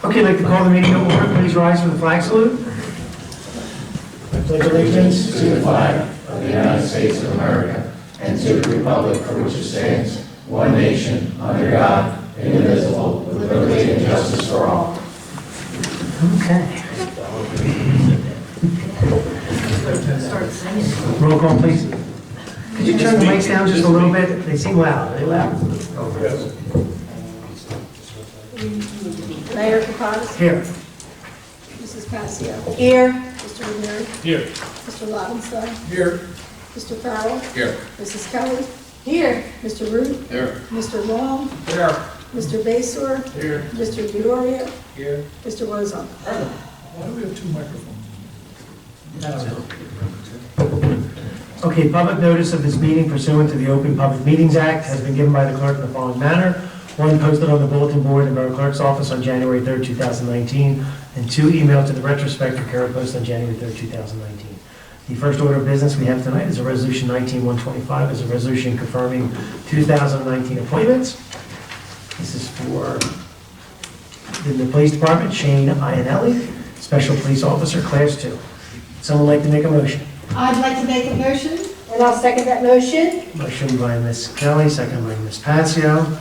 Okay, I'd like to call the meeting to order. Please rise for the flag salute. I pledge allegiance to the flag of the United States of America and to the republic for which it stands, one nation, under God, indivisible, with liberty and justice for all. Okay. Roll call, please. Could you turn the mics down just a little bit? They seem loud. Are they loud? Mayor Caucus. Here. Mrs. Passio. Here. Mr. Runnemede. Here. Mr. Lobenstein. Here. Mr. Farrell. Here. Mrs. Kelly. Here. Mr. Root. Here. Mr. Long. Here. Mr. Basor. Here. Mr. Diorio. Here. Mr. Rozon. Why do we have two microphones? Okay, public notice of this meeting pursuant to the Open Public Meetings Act has been given by the clerk in the following manner. One, posted on the bulletin board in the Borough Clerk's office on January 3rd, 2019, and two, emailed to the retrospective care post on January 3rd, 2019. The first order of business we have tonight is a resolution 19-125, is a resolution confirming 2019 appointments. This is for in the police department, Shane Iannelli, special police officer, class 2. Someone like to make a motion? I'd like to make a motion, and I'll second that motion. Motion by Ms. Kelly, second by Ms. Passio.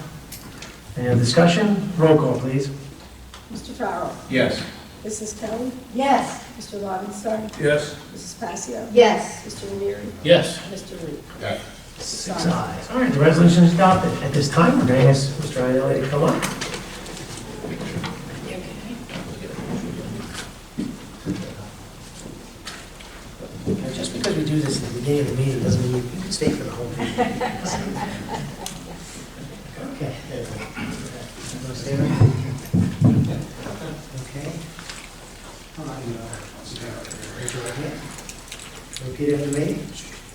Any other discussion? Roll call, please. Mr. Farrell. Yes. Mrs. Kelly. Yes. Mr. Lobenstein. Yes. Mrs. Passio. Yes. Mr. Runnemede. Yes. Mr. Root. Yeah. 6 ayes. All right, the resolution is adopted. At this time, we're going to ask Mr. Iannelli to come up. Just because we do this at the beginning of the meeting doesn't mean you can stay for the whole meeting. Okay. There we go. Wanna stay there? Okay. Raise your right hand. Repeat after me.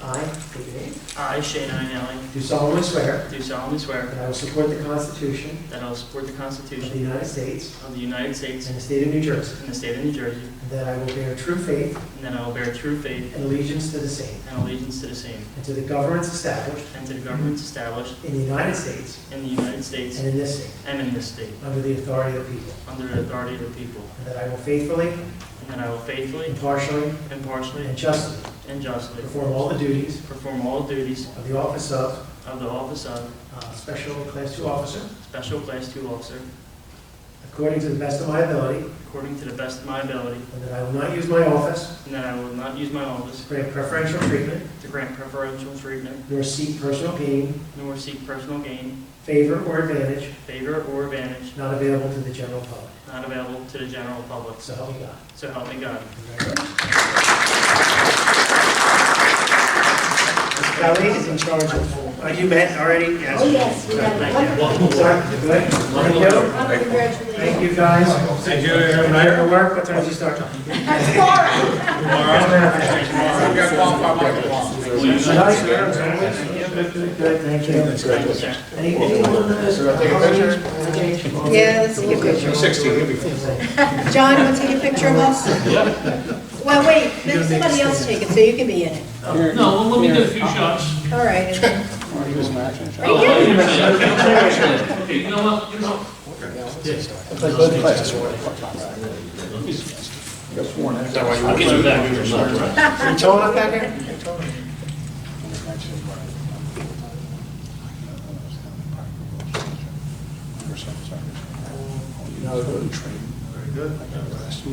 I, state your name. I, Shane Iannelli, Do solemnly swear do solemnly swear that I will support the Constitution that I will support the of the Constitution United States of the United States and the state of New Jersey, and the state of New Jersey, and that I will bear true faith and that I will bear true faith and allegiance to the same, and allegiance to the same, and to the governments established and to the governments established in the United States in the United States and in this state, and in this state, under the authority of the people, under the authority of the people, and that I will faithfully, and that I will faithfully, impartially, impartially, and justly and justly perform all the duties perform all duties of the office of Special Class 2 Officer, Class 2 Officer, according to the best of my ability, according to the best of my ability, and that I will not use my office and that I will not use my office to grant preferential treatment, to grant preferential treatment, nor seek personal gain, nor seek personal gain, favor, or advantage favor, or advantage not available to the general public. not available to the general public. So help me God. So help me God. Mr. Kelly is in charge of, you met already? Yes. Oh, yes, we got it. Sorry, good. Thank you. Congratulations. Thank you, guys. Thank you. Night for work, what time do you start? Tomorrow. Good, thank you. Anything on this? Yeah, let's take a picture. 16, you'll be fine. John, you want to take a picture of us? Well, wait, let somebody else take it so you can be in it. No, let me get a few shots. All right. Okay, you know what? I'll get you back. You towing up back here?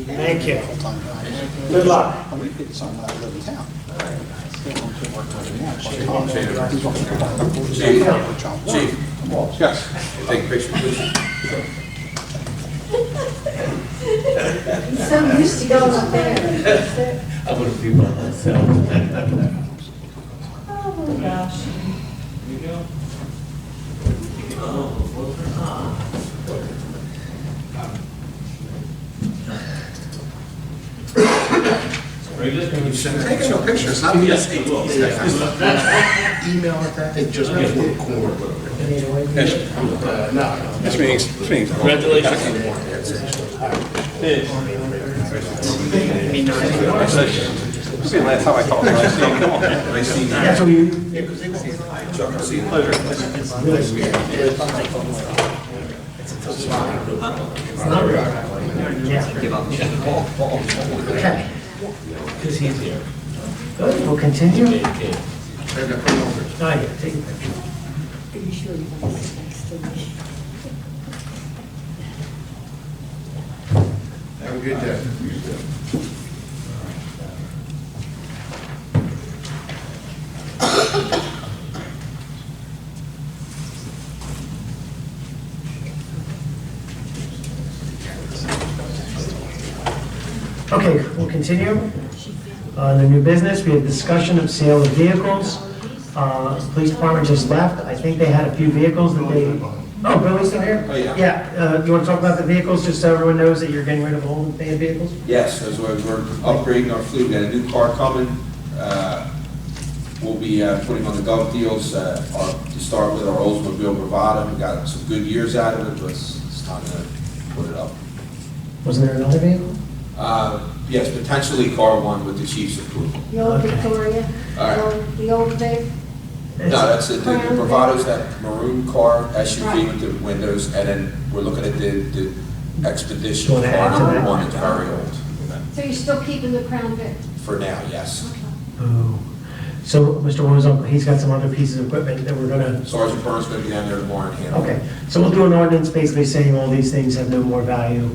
Thank you. Good luck. Chief, yes, take a picture, please. He's so used to going up there. I would have been by myself. Oh, my gosh. Here you go. Take some pictures, not Yes, he will. email it back. It just gets one corner. This meeting's. Congratulations. This is the last time I called. Come on. That's what you. Chuck, I'll see you. It's not really. Yeah. Okay, Because he's here. good, we'll continue. Okay, okay. I got put over. Oh, yeah, take a picture. Are you sure you want to sit next to me? Have a good day. Okay, we'll continue. On the new business, we have discussion of sale of vehicles. Police department just left. I think they had a few vehicles that they, oh, Billy's still here? Oh, yeah. Yeah, you want to talk about the vehicles, just so everyone knows that you're getting rid of old bad vehicles? Yes, as we're upgrading our fleet, we got a new car coming. We'll be putting on the gov deals, to start with our Oldsmobile Bravado. We got some good years out of it, but it's time to put it up. Wasn't there another vehicle? Yes, potentially car one with the chief's approval. The old Okay. Victoria, All right. the old big, No, that's it. The Bravado's that maroon car SUV Right. with the windows, and then we're looking at the Expedition You wanna car add to number that? one. It's very old. so you're still keeping the Crown Vic? For now, yes. Boo. So, Mr. Wozok, he's got some other pieces of equipment that we're gonna, Sergeant Burns going to be down there tomorrow and handle it. okay. So we'll do an ordinance basically saying all these things have no more value.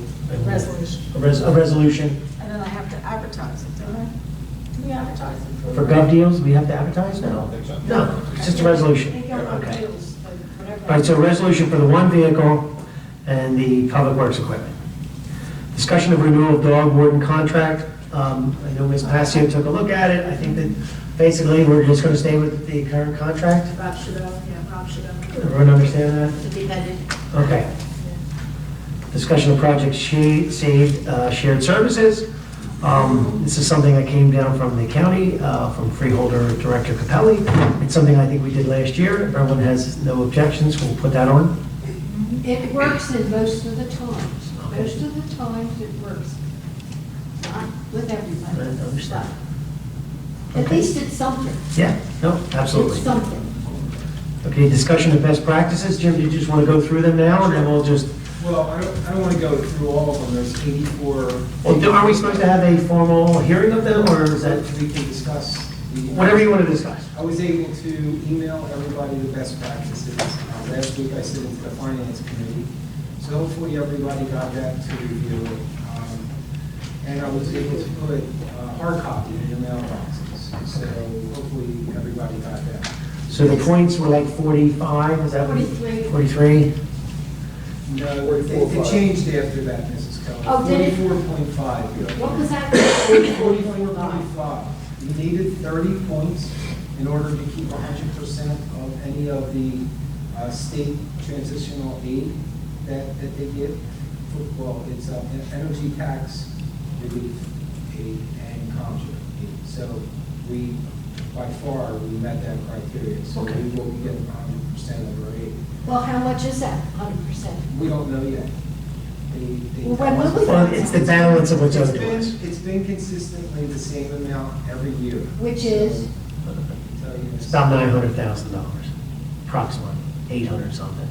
Resolution. A resolution. And then I have to advertise it, don't I? Do we advertise it? For gov deals, we have to advertise? No. No, it's just a resolution. They go on Okay. deals, but whatever. All right, so a resolution for the one vehicle and the public works equipment. Discussion of renewal of dog warden contract. I know Ms. Passio took a look at it. I think that basically we're just going to stay with the current contract. Rob Shadow, yeah, Rob Shadow. Everyone understand that? To be vetted. Okay. Discussion of project saved shared services. This is something that came down from the county, from Freeholder Director Capelli. It's something I think we did last year. If everyone has no objections, we'll put that on. It works in most of the times. Most of the times it works. Not with everybody. I understand. but At Okay. least it's something. Yeah, no, absolutely. It's something. Okay, discussion of best practices. Jim, do you just want to go through them now, and then we'll just, Well, I don't want to go through all of them, there's 84. well, are we supposed to have a formal hearing of them, or is that, We can discuss. whatever you want to discuss? I was able to email everybody the best practices. Last week I sent it to the finance committee, so hopefully everybody got that to review it. And I was able to put hard copy in your mailboxes, so hopefully everybody got that. So the points were like 45, is that what? 43. 43? No, it changed after that, Mrs. Keller. Oh, did it? 44.5. What was that? 44.5. You needed 30 points in order to keep 100% of any of the state transitional aid that they give. Well, it's energy tax relief aid and contra aid. So we, by far, we met that criteria. So Okay. we will be getting 100% of our aid. Well, how much is that? 100%? We don't know yet. They Well, when tell us- will we- Well, it's the balance of what's owed to us. It's been consistently the same amount every year. Which is? So, tell you It's about $900,000, approximately, 800 something.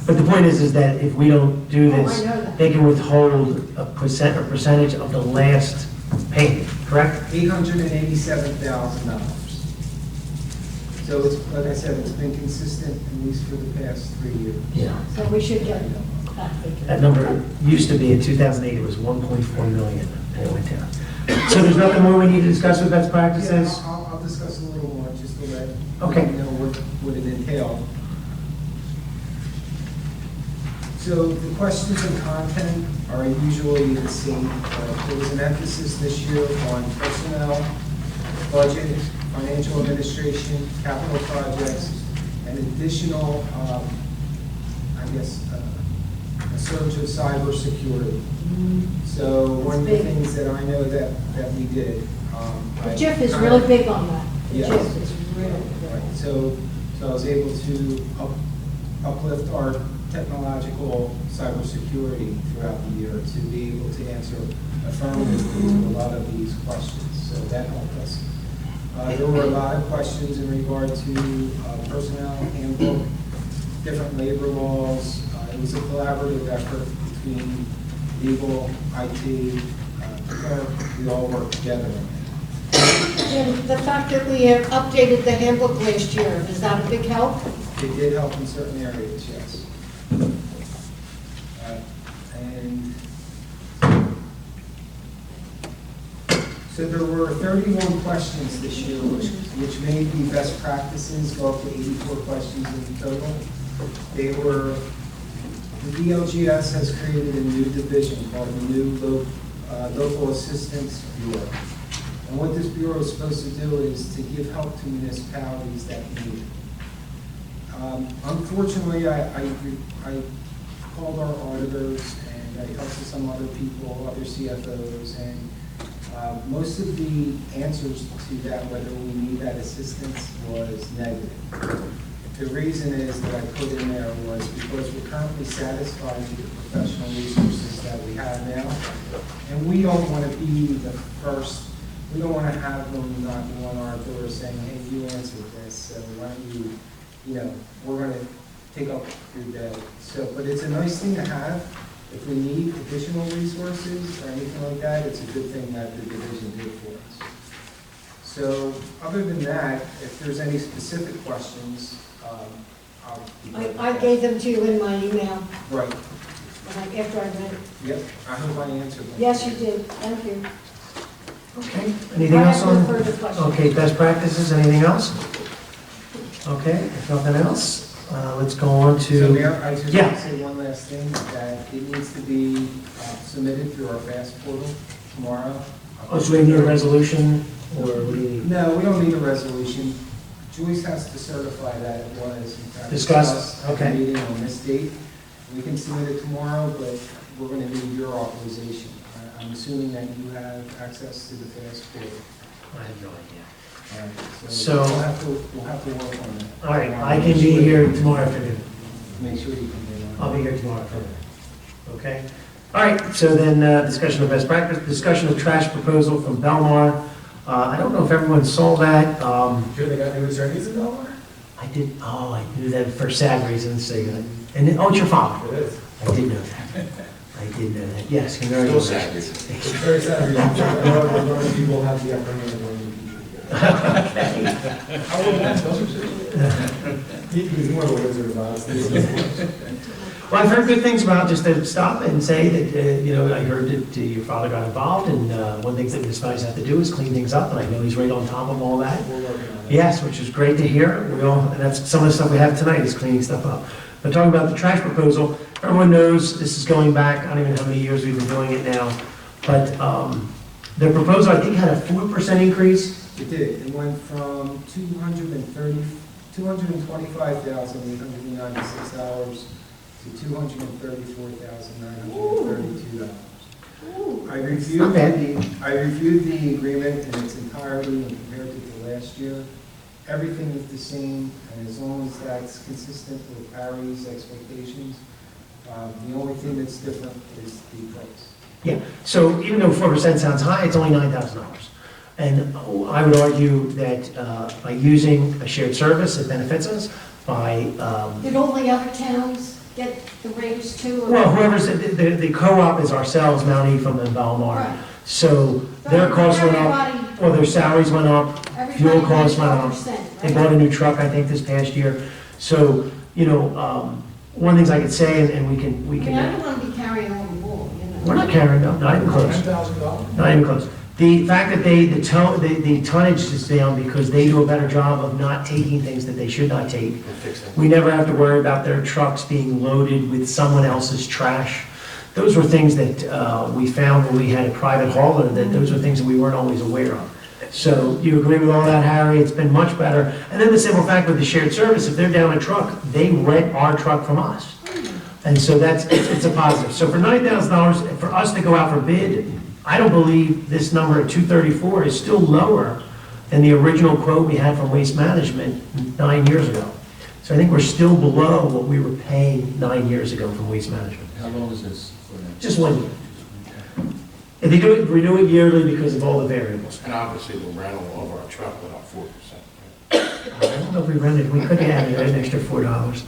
But the point is that if we don't do Oh, I this, know that. they can withhold a percentage of the last payment, correct? $887,000. So it's, like I said, it's been consistent at least for the past 3 years. Yeah. So we should get that figure. That number used to be, in 2008, it was 1.4 million, and it went down. So there's nothing more we need to discuss with best Yeah, practices? I'll discuss a little more, just to let Okay. you know what it entailed. So the questions and content are usually the same. There was an emphasis this year on personnel, budget, financial administration, capital projects, and additional, a surge of cybersecurity. So one of the Big. things that I know that we did. Jeff is really big on that. Yes. Jeff is really Right, big. so I was able to uplift our technological cybersecurity throughout the year to be able to answer affirmatively to a lot of these questions, so that helped us. There were a lot of questions in regard to personnel handbook, different labor laws. It was a collaborative effort between legal, IT, clerk, we all work together on it. And the fact that we have updated the handbook last year, is that a big help? It did help in certain areas, yes. And so there were 31 questions this year, which made the best practices go up to 84 questions in total. They were, the DLGS has created a new division called the new Local Assistance Bureau. And what this bureau is supposed to do is to give help to municipalities that need it. Unfortunately, I called our auditors and I talked to some other people, other CFOs, and most of the answers to that, whether we need that assistance, was negative. The reason is that I put in there was because we're currently satisfied with the professional resources that we have now, and we don't want to be the first. We don't want to have them knocking on our door saying, "Hey, you answered this, so why don't we're going to take up your day." So, but it's a nice thing to have. If we need additional resources or anything like that, it's a good thing that the division did for us. So, other than that, if there's any specific questions, I gave them to you in my email Right. after I read it. Yep. I hope I answered them. Yes, you did. Thank you. Okay, anything I else have no on? further questions. Okay, best practices, anything else? Okay, if nothing else, let's go on So, to, Mayor, I just Yeah. want to say one last thing, that it needs to be submitted through our FAST portal tomorrow. oh, so we need a resolution, or what do you need? No, we don't need a resolution. Joyce has to certify that it was in fact Discussed, at the okay. meeting on this date. We can submit it tomorrow, but we're going to need your authorization. I'm assuming that you have access to the FAST portal. I have no idea. All right, So- we'll have to work on that. All right, I can be here tomorrow afternoon. Make sure you can be on. I'll be here tomorrow afternoon. Okay? All right, so then, discussion of best practice, discussion of trash proposal from Belmar. I don't know if everyone saw that. Sure they got new attorneys in Delaware? I knew that for sad reasons, so, and then, oh, it's your father. It is. I did know that. I did know that. Yes, Still congratulations. sad reasons. It's very sad reasons. I know other people have the upper hand of running people. How old is He's more of a wizard of Oz. Well, I've heard good things about, just to stop and say that, I heard that your father got involved, and one of the things that municipalities have to do is clean things up, and I know he's right on top of all that. We're working on it. Yes, which is great to hear. And that's some of the stuff we have tonight, is cleaning stuff up. But talking about the trash proposal, everyone knows this is going back, I don't even know how many years we've been doing it now, but the proposal, I think, had a 4% increase. It did. It went from $225,896 to $234,932. I reviewed the agreement in its entirety and compared it to last year. Everything is the same, and as long as that's consistent with Harry's expectations, the only thing that's different is the price. Yeah, so even though 4% sounds high, it's only $9,000. And I would argue that by using a shared service, it benefits us. By Did all the other towns get the raise too? or- well, whoever's the co-op is ourselves, Mount Ephraim and Belmar. Right. So their costs went up, Everybody- or their salaries went up, fuel everybody costs got went up. 12%, They right? bought a new truck, I think, this past year. So, one of the things I could say, and we I can. mean, I don't want to be carrying all the wool, We're not carrying, no, not even close. $10,000? Not even close. The fact that the tonnage is down because they do a better job of not taking things that they should not take. We never have to worry about their trucks being loaded with someone else's trash. Those were things that we found when we had a private hauler, that those were things that we weren't always aware of. So you agree with all that, Harry? It's been much better. And then the simple fact with the shared service, if they're down a truck, they rent our truck from us. And so it's a positive. So for $9,000, for us to go out for bid, I don't believe this number at 234 is still lower than the original quote we had from Waste Management 9 years ago. So I think we're still below what we were paying 9 years ago from Waste Management. How long is this for? Just 1 year. And they do it, renew it yearly because of all the variables. And obviously the rental of our truck went up 4%. I don't know if we rented, we could have added an extra $4.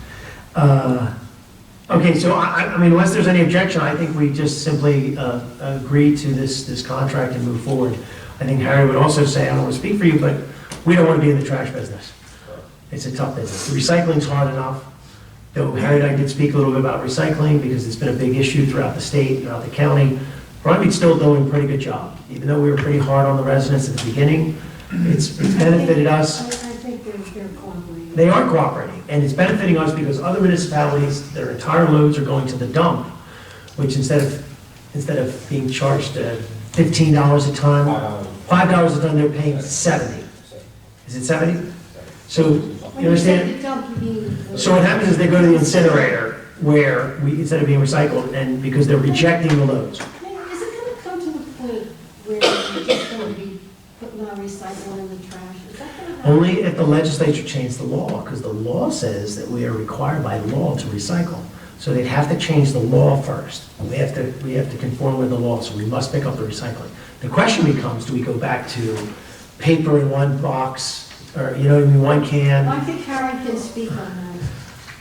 Okay, so I mean, unless there's any objection, I think we just simply agree to this contract and move forward. I think Harry would also say, I don't want to speak for you, but we don't want to be in the trash business. It's a tough business. Recycling's hard enough, though Harry and I did speak a little bit about recycling because it's been a big issue throughout the state, throughout the county. Runnemede's still doing a pretty good job. Even though we were pretty hard on the residents at the beginning, it's benefited us. I think they're cooperating. They are cooperating, and it's benefiting us because other municipalities, their entire loads are going to the dump, which instead of being charged $15 a ton, $5 a ton, they're paying 70. Is it 70? So, you When you understand? say the dump, you mean. So what happens is they go to the incinerator where we, instead of being recycled, and because they're rejecting the loads. Mayor, is it gonna come to the point where you're just gonna be putting our recycling in the trash? Is that gonna happen? Only if the legislature changed the law, because the law says that we are required by law to recycle. So they'd have to change the law first. We have to conform with the law, so we must pick up the recycling. The question becomes, do we go back to paper in one box, or, you know what I mean, one can? I think Harry can speak on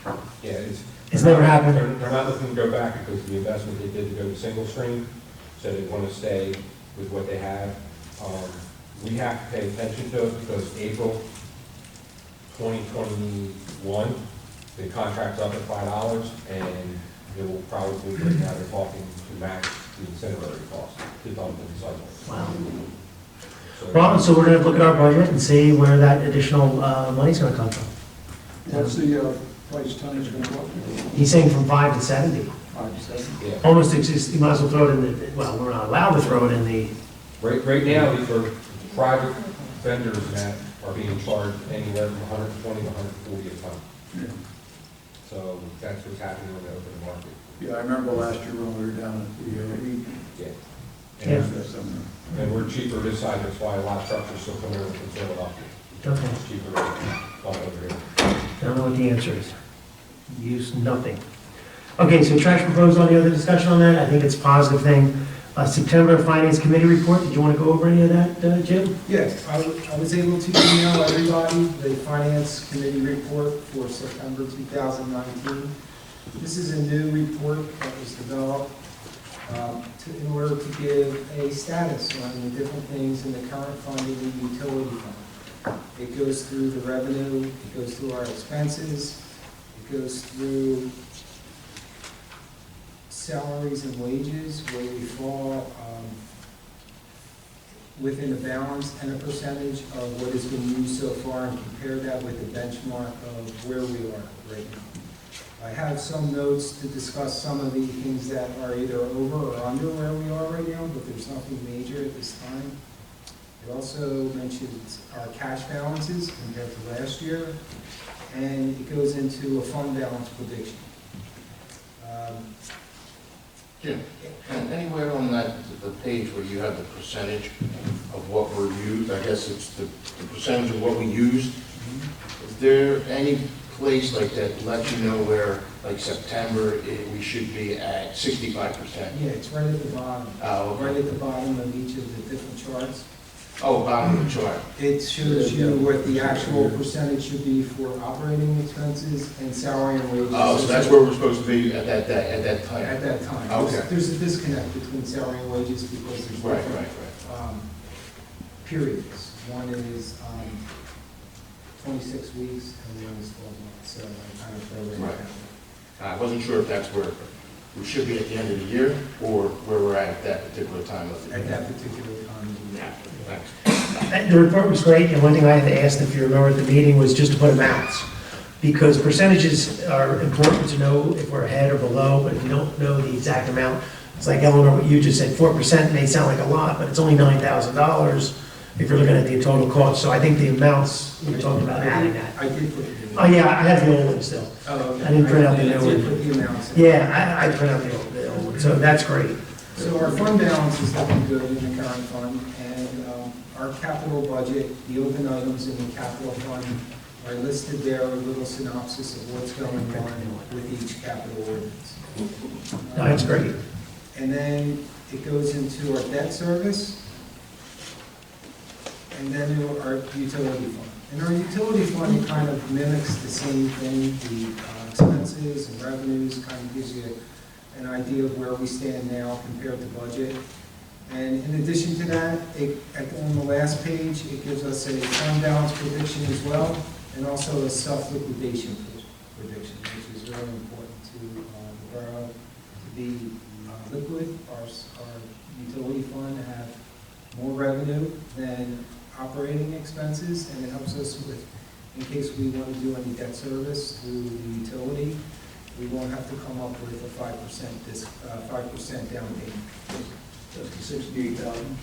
that. Yeah, It's never happened. They're not looking to go back because of the investment they did to go to single stream, so they want to stay with what they have. We have to pay attention to it because April 2021, the contract's up at $5, and it will probably, right now, they're talking to match the incinerator cost to dump and recycle. Wow. So- Well, so we're gonna look at our budget and see where that additional money's gonna come from. What's the price tonnage going to go up? He's saying from 5 to 70. 5 to 7? Yeah. Almost, you might as well throw it in the, well, we're not allowed to throw it in the, Right now, these are private vendors that are being charged anywhere from 120 to 140 a ton. Yeah. So that's what's happening on the open market. Yeah, I remember last year when we were down at the meet. Yeah. Yeah. And we're cheaper this side, that's why a lot of trucks are still coming over from Philadelphia. okay, It's cheaper than over here. I don't know what the answer is. Use nothing. Okay, so trash proposal, any other discussion on that? I think it's a positive thing. September Finance Committee report, did you want to go over any of that, Jim? Yes, I was able to email everybody the Finance Committee report for September 2019. This is a new report that was developed in order to give a status on the different things in the current fund and the utility fund. It goes through the revenue, it goes through our expenses, it goes through salaries and wages, where we fall within a balance and a percentage of what has been used so far, and compare that with the benchmark of where we are right now. I have some notes to discuss some of the things that are either over or under where we are right now, but there's nothing major at this time. It also mentions our cash balances compared to last year, and it goes into a fund balance prediction. Jim, and anywhere on that, the page where you have the percentage of what we're used, I guess it's the percentage of what we used, is there any place like that lets you know where, like September, we should be at 65%? Yeah, it's right at the bottom. Oh, okay. Right at the bottom of each of the different charts. Oh, bottom of the chart. It shows you what the actual percentage should be for operating expenses and salary and wages. Oh, so that's where we're supposed to be at that time? At that time. Okay. There's a disconnect between salary and wages because there's Right, different right. periods. One is 26 weeks and one is 12 months, so I kind of throw it Right. down. I wasn't sure if that's where we should be at the end of the year, or where we're at that particular time of the year. At that particular time of the year. Thanks. The report was great, and one thing I had asked, if you remember at the meeting, was just to put amounts. Because percentages are important to know if we're ahead or below, but if you don't know the exact amount, it's like Eleanor, what you just said, 4% may sound like a lot, but it's only $9,000 if you're looking at the total cost. So I think the amounts, we were talking about adding that. I did put it in. Oh, yeah, I have the old one still. Oh, okay. I didn't print out the new I one. did put the amounts in. Yeah, I print out the old one, so that's great. So our fund balance is looking good in the current fund, and our capital budget, the open items in the capital fund are listed there, a little synopsis of what's going on with each capital ordinance. No, that's great. And then it goes into our debt service, and then our utility fund. And our utility fund kind of mimics the same thing, the expense expenses and revenues, kind of gives you an idea of where we stand now compared to budget. And in addition to that, on the last page, it gives us a fund balance prediction as well, and also a self-liquidation prediction, which is very important to the borough to be liquid. Our utility fund have more revenue than operating expenses, and it helps us with, in case we want to do any debt service through the utility, we won't have to come up with a 5% down payment. That's the 68,000.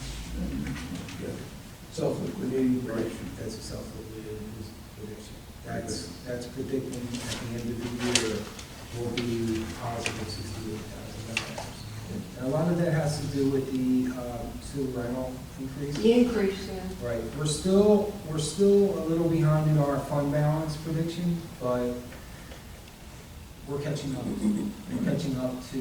Self-liquidating prediction. That's a self-liquidating prediction. That's predicting at the end of the year will be positive $68,000. And a lot of that has to do with the sewer rental increase. The increase, yeah. Right, we're still a little behind in our fund balance prediction, but we're catching up. We're catching up to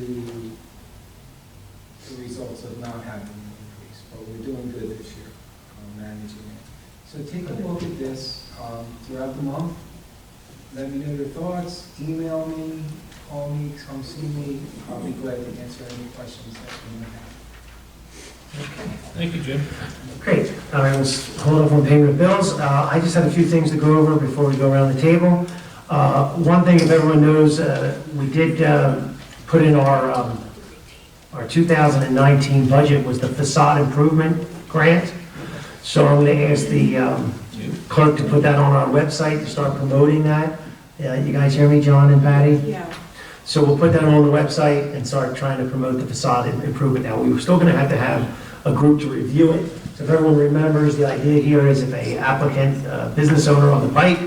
the results of not having an increase, but we're doing good this year on managing it. So take a look at this throughout the month. Let me know your thoughts, email me, call me, come see me. I'll be glad to answer any questions that you may have. Thank you, Jim. Great. All right, let's hold up on payment of bills. I just had a few things to go over before we go around the table. One thing, if everyone knows, we did put in our 2019 budget was the facade improvement grant. So I'm going to ask the clerk to put that on our website to start promoting that. You guys hear me, John and Patty? Yeah. So we'll put that on the website and start trying to promote the facade improvement. Now, we're still going to have a group to review it. So if everyone remembers, the idea here is if a applicant, business owner on the bike,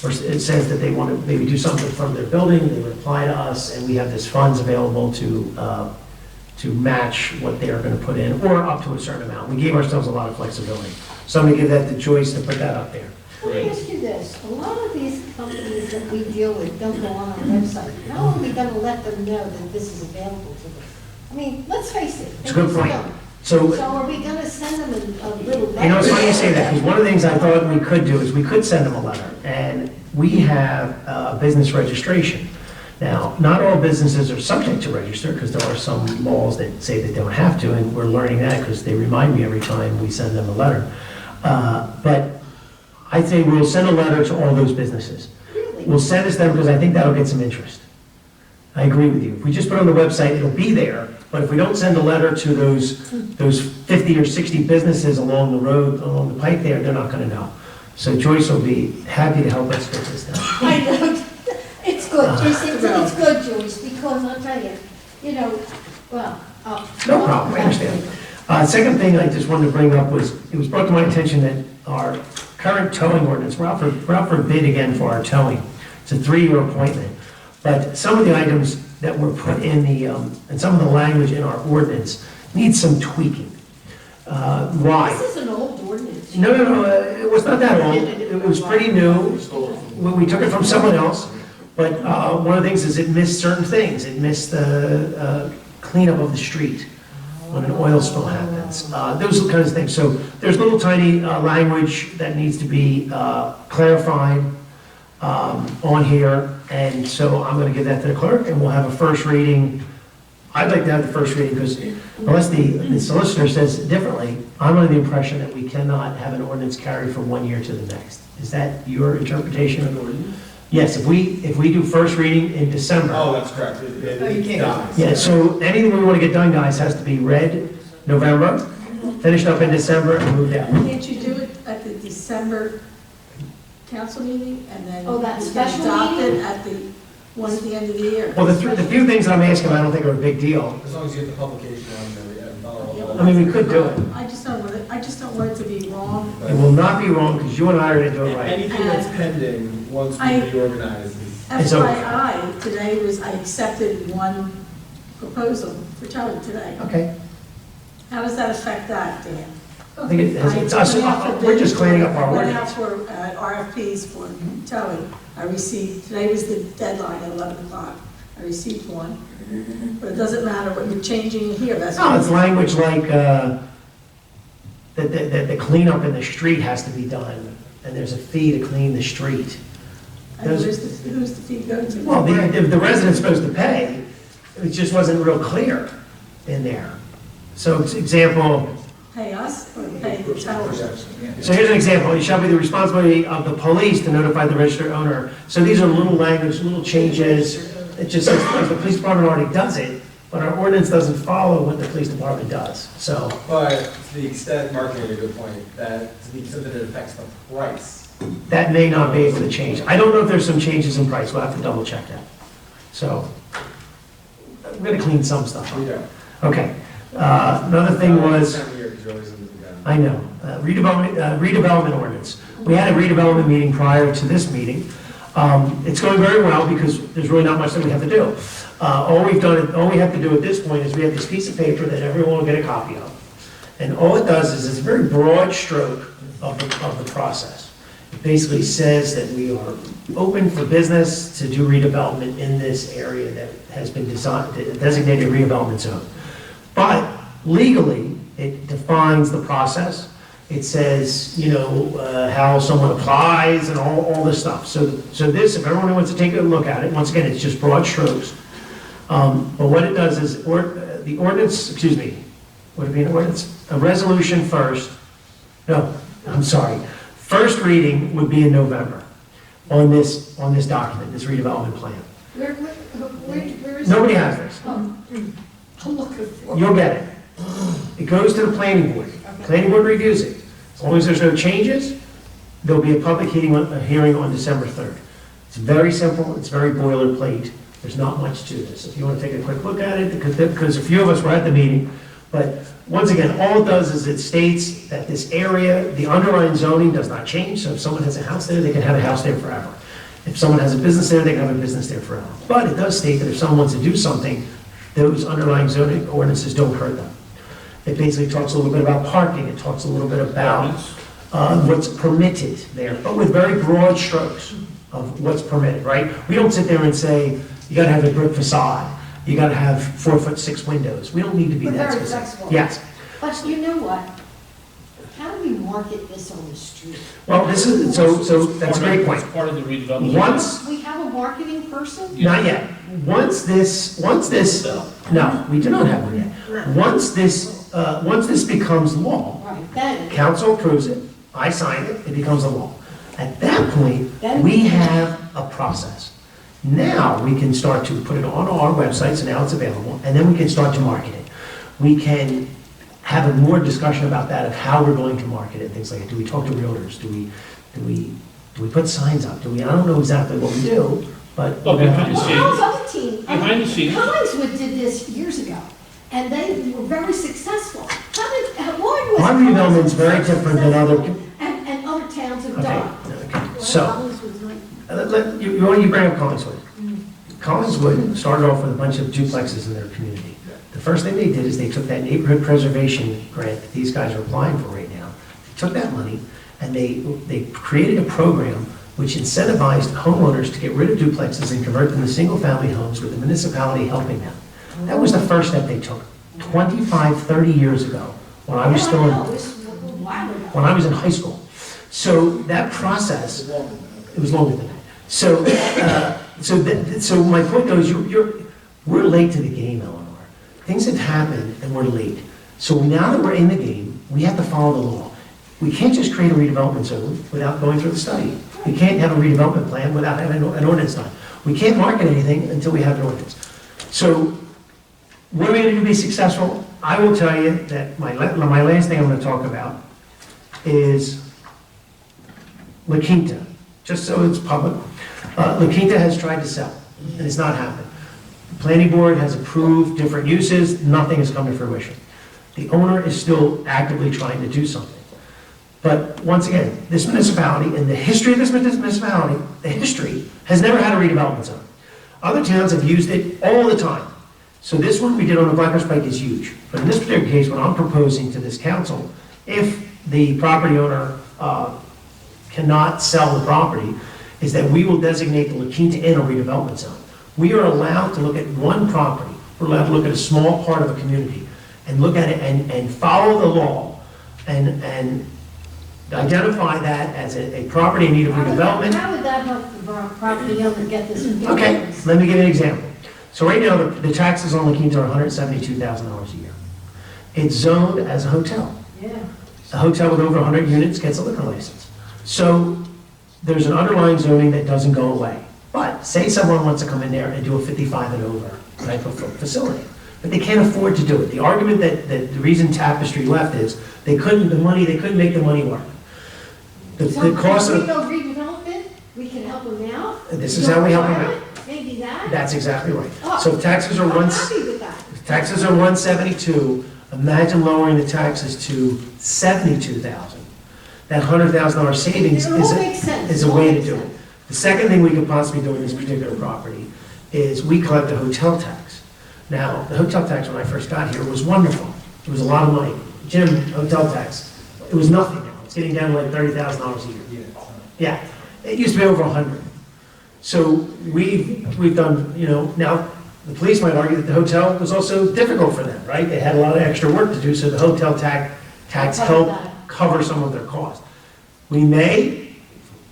or it says that they want to maybe do something from their building, they would apply to us, and we have this funds available to match what they are going to put in, or up to a certain amount. We gave ourselves a lot of flexibility. So I'm going to give that the choice to put that up there. Let me ask you this, a lot of these companies that we deal with don't go on our website. How are we gonna let them know that this is available to them? I mean, let's face it. It's a good point. So So, are we gonna send them a little letter? you know, it's funny you say that, because one of the things I thought we could do is we could send them a letter, and we have a business registration. Now, not all businesses are subject to register, because there are some laws that say they don't have to, and we're learning that because they remind me every time we send them a letter. But I say we'll send a letter to all those businesses. Really? We'll send it to them because I think that'll get some interest. I agree with you. If we just put it on the website, it'll be there, but if we don't send a letter to those 50 or 60 businesses along the road, along the pike there, they're not gonna know. So Joyce will be happy to help us get this done. I know, it's good, it's good, Joyce, because I'll tell you, well. No problem, I understand. Second thing I just wanted to bring up was, it was brought to my attention that our current towing ordinance, we're out for bid again for our towing. It's a 3-year appointment. But some of the items that were put in and some of the language in our ordinance needs some tweaking. Why? This is an old ordinance. No, it was not that old. It was pretty new. We took it from someone else. But one of the things is it missed certain things. It missed the cleanup of the street when an oil spill happens. Those kinds of things. So there's little tiny language that needs to be clarified on here. And so I'm going to give that to the clerk, and we'll have a first reading. I'd like to have the first reading because unless the solicitor says differently, I'm under the impression that we cannot have an ordinance carried from one year to the next. Is that your interpretation of the ordinance? Yes, if we do first reading in December. Oh, that's correct. You can't. Yeah, so anything we want to get done, guys, has to be read November, finished up in December, and moved out. Can't you do it at the December council meeting and then Oh, that you special can adopt meeting? it at the one at the end of the year? Well, the few things that I'm asking, I don't think are a big deal. As long as you get the publication on there, and follow. I mean, we could do it. I just don't want it to be wrong. It will not be wrong, because you and I are going to do it right. Anything that's pending, once I- we reorganize is. It's over. FYI, today I accepted one proposal for towing today. Okay. How does that affect that, Dan? I think it's us, we're just cleaning up our Went out ordinance. for RFPs for towing. I received, today was the deadline at 11 o'clock. I received one, but it doesn't matter what you're changing here, that's. No, it's language like, that the cleanup in the street has to be done, and there's a fee to clean the street. And who's the fee go to? Well, the resident's supposed to pay, it just wasn't real clear in there. So example, Pay us or pay the town? so here's an example, it shall be the responsibility of the police to notify the registered owner. So these are little language, little changes, it just says, like, the police department already does it, but our ordinance doesn't follow what the police department does, so. But to the extent, Mark made a good point, that to the extent that it affects the price. That may not be able to change. I don't know if there's some changes in price, we'll have to double check that. So, I'm gonna clean some stuff up. Yeah. Okay, another thing was, Time of year, 'cause you're always in the gun. I know, redevelopment ordinance. We had a redevelopment meeting prior to this meeting. It's going very well because there's really not much that we have to do. All we have to do at this point is we have this piece of paper that everyone will get a copy of. And all it does is it's a very broad stroke of the process. It basically says that we are open for business to do redevelopment in this area that has been designated redevelopment zone. But legally, it defines the process. It says, how someone applies and all this stuff. So this, if everyone wants to take a look at it, once again, it's just broad strokes. But what it does is, the ordinance, would it be an ordinance? A resolution first, no, I'm sorry. First reading would be in November on this document, this redevelopment plan. Where is Nobody it? has this. I'm looking for it. You'll get it. It goes to the planning board. Planning board reviews it. As long as there's no changes, there'll be a public hearing on December 3rd. It's very simple, it's very boilerplate, there's not much to this. If you want to take a quick look at it, because a few of us were at the meeting, but once again, all it does is it states that this area, the underlying zoning does not change, so if someone has a house there, they can have a house there forever. If someone has a business there, they can have a business there forever. But it does state that if someone wants to do something, those underlying zoning ordinances don't hurt them. It basically talks a little bit about parking, it talks a little bit about what's permitted there, but with very broad strokes of what's permitted, right? We don't sit there and say, you gotta have a brick facade, you gotta have 4'6" windows. We don't need to be We're that very specific. flexible. Yes. But you know what? How do we market this on the street? Well, this is, so that's a great point. It's part of the redevelopment. Once, We have a marketing person? not yet. Once this, no, we do not have one yet. Once this becomes law, Right, then, council approves it, I sign it, it becomes a law. At that point, Then- we have a process. Now, we can start to put it on our website, so now it's available, and then we can start to market it. We can have a more discussion about that, of how we're going to market it, things like that. Do we talk to realtors? Do we put signs up? I don't know exactly what we do, but. Well, behind the well, scenes. how's other team? Behind the scenes. Collingswood did this years ago, and they were very successful. Why was Our redevelopment's very different than other. And other towns have Okay, done. okay. So, you bring up Collingswood. Collingswood started off with a bunch of duplexes in their community. The first thing they did is they took that neighborhood preservation grant that these guys are applying for right now. They took that money and they created a program which incentivized homeowners to get rid of duplexes and convert them to single-family homes with the municipality helping them. That was the first step they took 25, 30 years ago when I was still in. It was a while ago. When I was in high school. So that process, it was longer than that. So my point though is we're late to the game, Eleanor. Things have happened and we're late. So now that we're in the game, we have to follow the law. We can't just create a redevelopment zone without going through the study. We can't have a redevelopment plan without having an ordinance done. We can't market anything until we have an ordinance. So what are we going to do to be successful? I will tell you that my last thing I'm going to talk about is La Quinta, just so it's public. La Quinta has tried to sell, and it's not happened. The planning board has approved different uses, nothing has come to fruition. The owner is still actively trying to do something. But once again, this municipality, in the history of this municipality, the history has never had a redevelopment zone. Other towns have used it all the time. So this one we did on the Black Horse Pike is huge. But in this particular case, what I'm proposing to this council, if the property owner cannot sell the property, is that we will designate the La Quinta in a redevelopment zone. We are allowed to look at one property, we're allowed to look at a small part of a community, and look at it and follow the law, and identify that as a property in need of redevelopment. How would that help the property owner get this? Okay, let me give you an example. So right now, the taxes on La Quinta are $172,000 a year. It's zoned as a hotel. Yeah. A hotel with over 100 units gets a liquor license. So there's an underlying zoning that doesn't go away. But say someone wants to come in there and do a 55 and over type of facility, but they can't afford to do it. The argument that the reason Tapestry left is they couldn't make the money work. The cost So if of, we go redevelop it, we can help them out? this is how we help them out. Maybe that? That's exactly right. Oh, So if taxes are I'm happy with that. taxes are 172, imagine lowering the taxes to 72,000. That $100,000 savings It all makes sense. is a way to do it. The second thing we could possibly do in this particular property is we collect a hotel tax. Now, the hotel tax when I first got here was wonderful. It was a lot of money. Jim, hotel tax, it was nothing now. It's getting down to like $30,000 a year. Yeah, it used to be over 100. So we've done, now the police might argue that the hotel was also difficult for them, right? They had a lot of extra work to do, so the hotel tax helped cover some of their costs. We may,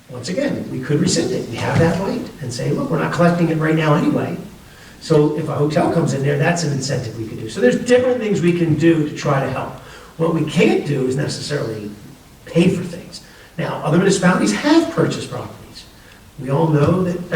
once again, we could rescind it. We have that right and say, look, we're not collecting it right now anyway. So if a hotel comes in there, that's an incentive we could do. So there's different things we can do to try to help. What we can't do is necessarily pay for things. Now, other municipalities have purchased properties. We all know that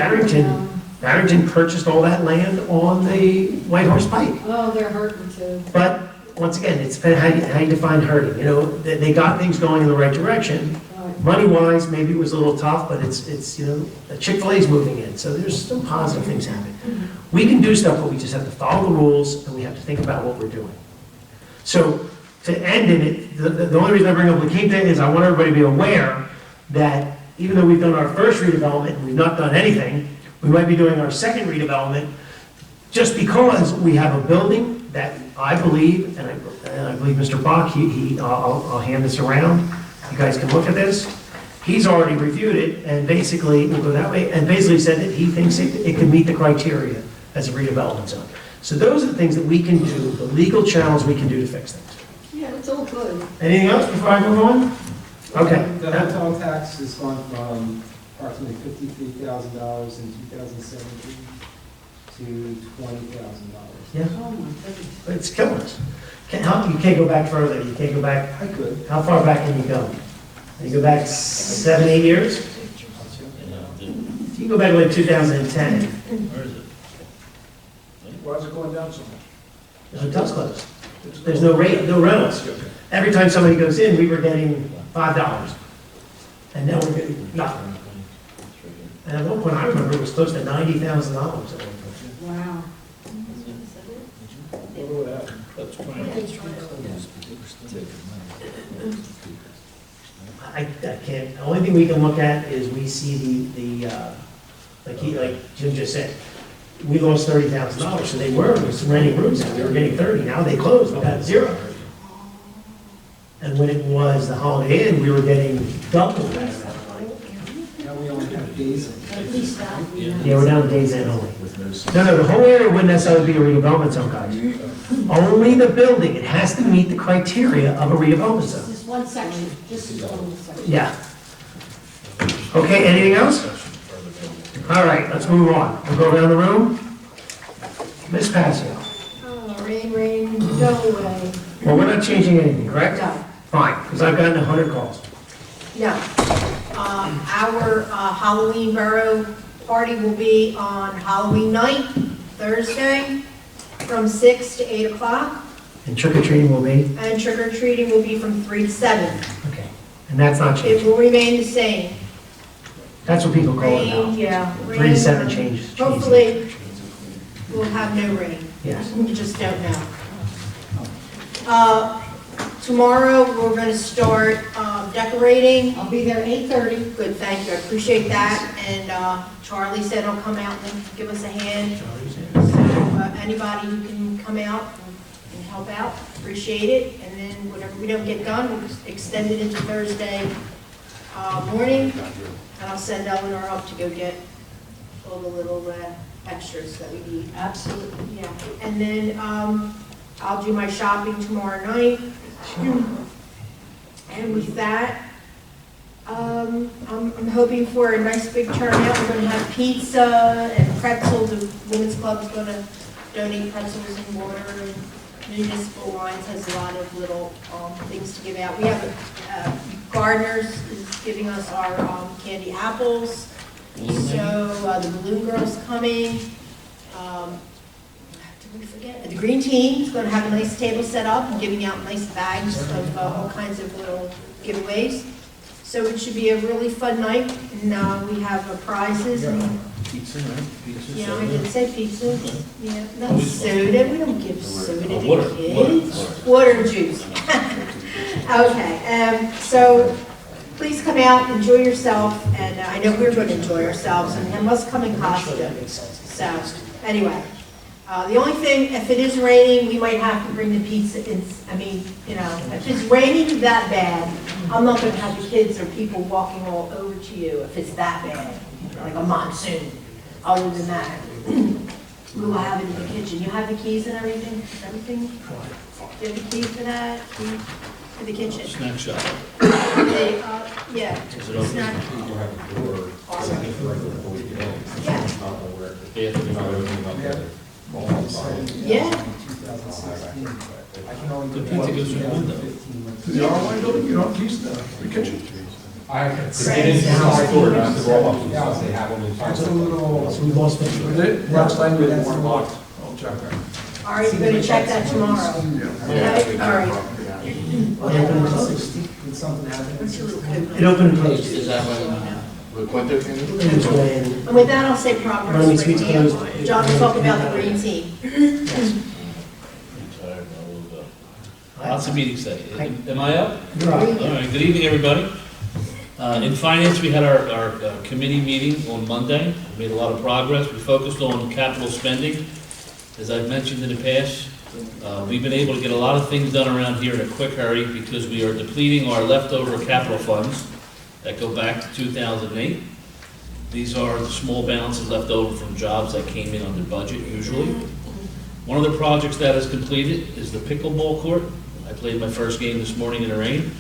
Barrington purchased all that land on the White Horse Pike. Oh, they're hurting too. But once again, it's how you define hurting. They got things going in the right direction. Money-wise, maybe it was a little tough, but it's Chick-fil-A's moving in, so there's some positive things happening. We can do stuff, but we just have to follow the rules, and we have to think about what we're doing. So, to end in it, the only reason I bring up La Quinta is I want everybody to be aware that even though we've done our first redevelopment and we've not done anything, we might be doing our second redevelopment just because we have a building that I believe, and I believe Mr. Bach, I'll hand this around. You guys can look at this. He's already reviewed it and basically, we'll go that way, and basically said that he thinks it can meet the criteria as a redevelopment zone. So those are the things that we can do, the legal channels we can do to fix things. Yeah, it's all good. Anything else before I move on? Okay. The hotel tax has gone from approximately $53,000 in 2017 to $20,000. Yeah, Oh, my goodness. but it's killing us. You can't go back further. You can't go back. I could. How far back can you go? Can you go back 7, 8 years? You can go back to like 2010. Where is it? Why is it going down so much? The hotel's closed. There's no rate, no rentals. Every time somebody goes in, we were getting $5. And now we're getting nothing. And at one point, I remember it was close to $90,000. Wow. What happened? That's 20. I can't, the only thing we can look at is we see like Jim just said, we lost $30,000, so they were renting rooms out, they were getting 30, now they closed, we got 0. And when it was the Holiday Inn, we were getting double that amount of money. Now we only have days. At least that. Yeah, we're down to days in only. No, the whole area wouldn't necessarily be a redevelopment zone, guys. Only the building, it has to meet the criteria of a redevelopment zone. Just one section, just one section. Yeah. Okay, anything else? All right, let's move on. We'll go around the room. Ms. Passio. Oh, rain, go away. Well, we're not changing anything, correct? No. Fine, because I've gotten 100 calls. No. Our Halloween Borough party will be on Halloween night, Thursday, from 6 to 8 o'clock, And trick or treating will be? and trick or treating will be from 3 to 7. Okay. And that's not It changing. will remain the same. That's what people call it Rain, now. yeah. 3 to 7 rain. changes. Hopefully, we'll have no rain. Yes. You just don't know. Tomorrow, we're going to start decorating. I'll be there 8:30. Good, thank you, I appreciate that. And Charlie said he'll come out and give us a hand. So anybody who can come out and help out, appreciate it. And then whatever we don't get done, we'll just extend it into Thursday morning. And I'll send Eleanor up to go get all the little extras that we need. Absolutely. Yeah, and then I'll do my shopping tomorrow night. And with that, I'm hoping for a nice big turnout. We're gonna have pizza and pretzels. The women's club is gonna donate pretzels and water, and Municipal Lines has a lot of little, things to give out. We have, Gardeners is giving us our, candy apples. So, the Balloon Girl's coming. Did we forget? The Green Team is gonna have a nice table set up and giving out nice bags of, all kinds of little giveaways. So it should be a really fun night, and we have prizes and, Pizza, right? Pizza, yeah, I soda. did say pizza. Yeah, not Always fun. soda, we don't give soda to Water, kids. Water and juice. Okay, so please come out, enjoy yourself, and I know we're gonna enjoy ourselves, and we must come in costume. So, anyway, the only thing, if it is raining, we might have to bring the pizza in, I mean, you know, if it's raining that bad, I'm not gonna have the kids or people walking all over to you if it's that bad, like a monsoon. Other than that, we will have it in the kitchen. You have the keys and everything? Everything? Do you have the keys for that? Key for the kitchen? Snack shop. They, yeah. Is it open? Snack. You have a door, so I think right before you get in. Yeah. It's not gonna work. They have to You're not opening up the wall side. Yeah. 2016. I can only The do pizza goes through the window. 2015. To the R1 building, you don't have keys to the kitchen. I have to get into the side door, not the roll up and stuff, they have them inside. It's a little, So we lost it. But they, last time we didn't want locked. I'll check that. All right, you're gonna check that tomorrow. Okay, all right. Did something happen? What's your little code? It opened and closed. Is that when the Quinto came in? It was when, And with that, I'll say progress. Runnemede for Suites Camp. closed. John will talk about the green team. I'm tired, I will go. Lots of meetings today. Am I up? you're All up. right, good evening, everybody. In finance, we had our committee meeting on Monday. We made a lot of progress. We focused on capital spending. As I've mentioned in the past, we've been able to get a lot of things done around here in a quick hurry because we are depleting our leftover capital funds that go back to 2008. These are the small balances left over from jobs that came in under budget usually. One of the projects that is completed is the pickleball court. I played my first game this morning in the rain.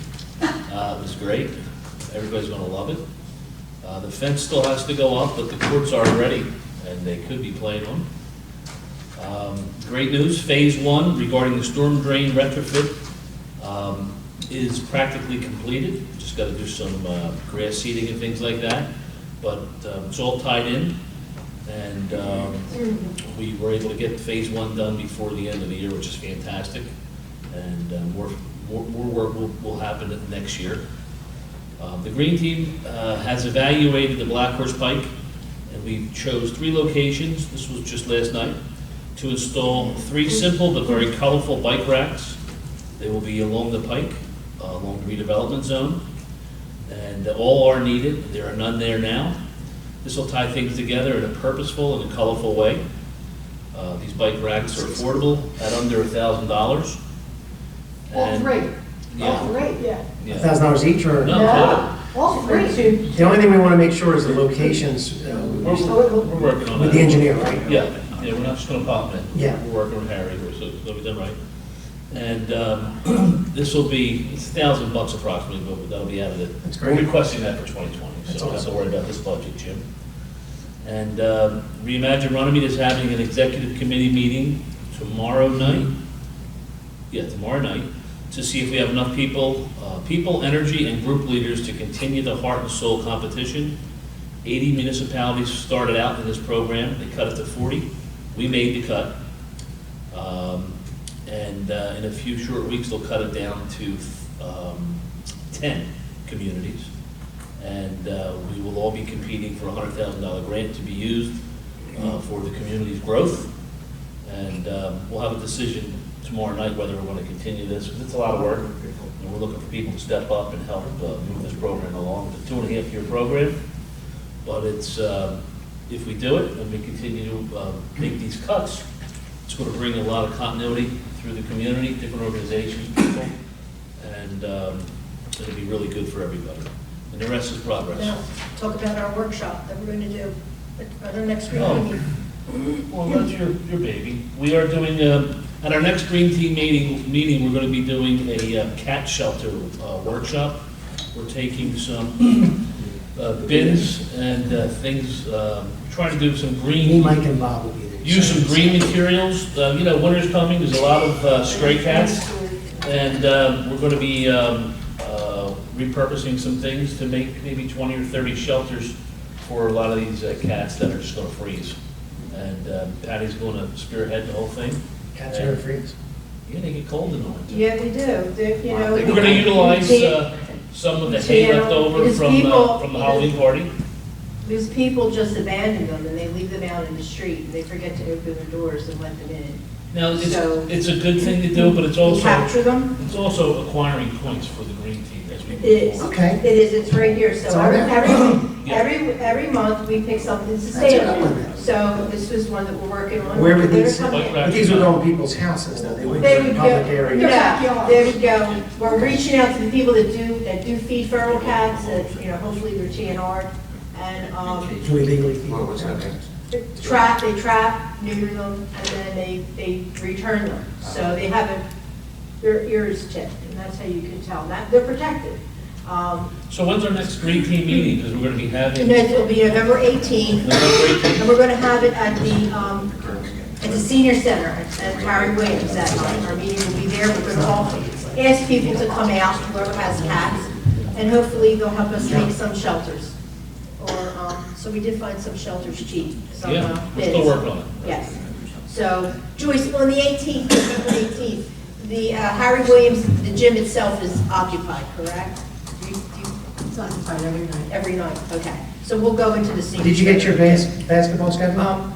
It was great. Everybody's gonna love it. The fence still has to go up, but the courts are ready, and they could be playing on. Great news, Phase 1 regarding the storm drain retrofit is practically completed. Just gotta do some grass seeding and things like that, but it's all tied in. And we were able to get Phase 1 done before the end of the year, which is fantastic. And more work will happen next year. The Green Team has evaluated the Black Horse Pike, and we chose 3 locations, this was just last night, to install 3 simple but very colorful bike racks. They will be along the pike, along the redevelopment zone, and all are needed. There are none there now. This will tie things together in a purposeful and a colorful way. These bike racks are affordable at under $1,000. All three. Yeah. All three. Yeah. Yeah. $1,000 each, or? No, No. All three. The only thing we want to make sure is the locations we're working on that. with the engineer, right? Yeah, we're not just gonna pop them in. Yeah. We're working with Harry, so it'll be done right. And this will be, it's $1,000 approximately, but that'll be out of it. That's We're great. requesting that for 2020, That's so don't have to awesome. worry about this budget, Jim. And Reimagine Runnemede is having an executive committee meeting tomorrow night. Yeah, tomorrow night, to see if we have enough people, energy, and group leaders to continue the heart and soul competition. 80 municipalities started out in this program. They cut it to 40. We made the cut. And in a few short weeks, they'll cut it down to 10 communities. And we will all be competing for a $100,000 grant to be used for the community's growth. And we'll have a decision tomorrow night whether we want to continue this, because it's a lot of work. And we're looking for people to step up and help move this program along. It's a 2.5-year program, but it's, if we do it and we continue to make these cuts, it's going to bring a lot of continuity through the community, different organizations, people, and it'll be really good for everybody. And the rest is progress. Now, talk about our workshop that we're going to do at our next Oh. meeting. Well, that's your baby. We are doing, at our next Green Team meeting, we're going to be doing a cat shelter workshop. we're taking some bins and things, trying to do some Me, green, Mike, and Bob will be there. use some green materials. You know, winter's coming, there's a lot of stray cats, and we're going to be repurposing some things to make maybe 20 or 30 shelters for a lot of these cats that are just going to freeze. And Patty's going to spearhead the whole thing. Cats are gonna freeze. Yeah, they get cold in the winter. Yeah, they do. You know. We're going to utilize some of the hay left over Because from people- the Halloween party. Because people just abandon them and they leave them out in the street and they forget to open their doors and let them in. Now, So- it's a good thing to do, but it's Capture them. also acquiring points for the green team as we It move is. forward. Okay. It is, it's right here, It's so all right. every month we pick something to That's stay a good on. one. So this was one that we're working on. Where would They're these, coming in. but these would go in people's houses, though, they wouldn't They go in would go, public areas. yeah, they would go, we're reaching out to the people that do feed feral cats, that, you know, hopefully they're TNR, and, To illegally feed. they trap, neuter them, and then they return them. So they haven't, their ears tipped, and that's how you can tell, that, they're protected. So when's our next green team meeting? Because we're going to be having It'll be November 18th. November 18th. And we're gonna have it at the senior center at Harry Williams that night. Our meeting will be there. We're gonna all ask people to come out, whoever has cats, and hopefully they'll help us make some shelters. Or, so we did find some shelters cheap, some Yeah, we're bids. still working on it. Yes. So Joyce, on the 18th, November 18th, the Harry Williams, the gym itself is occupied, correct? It's occupied every night. Every night, okay. So we'll go into the senior. Did you get your basketball schedule?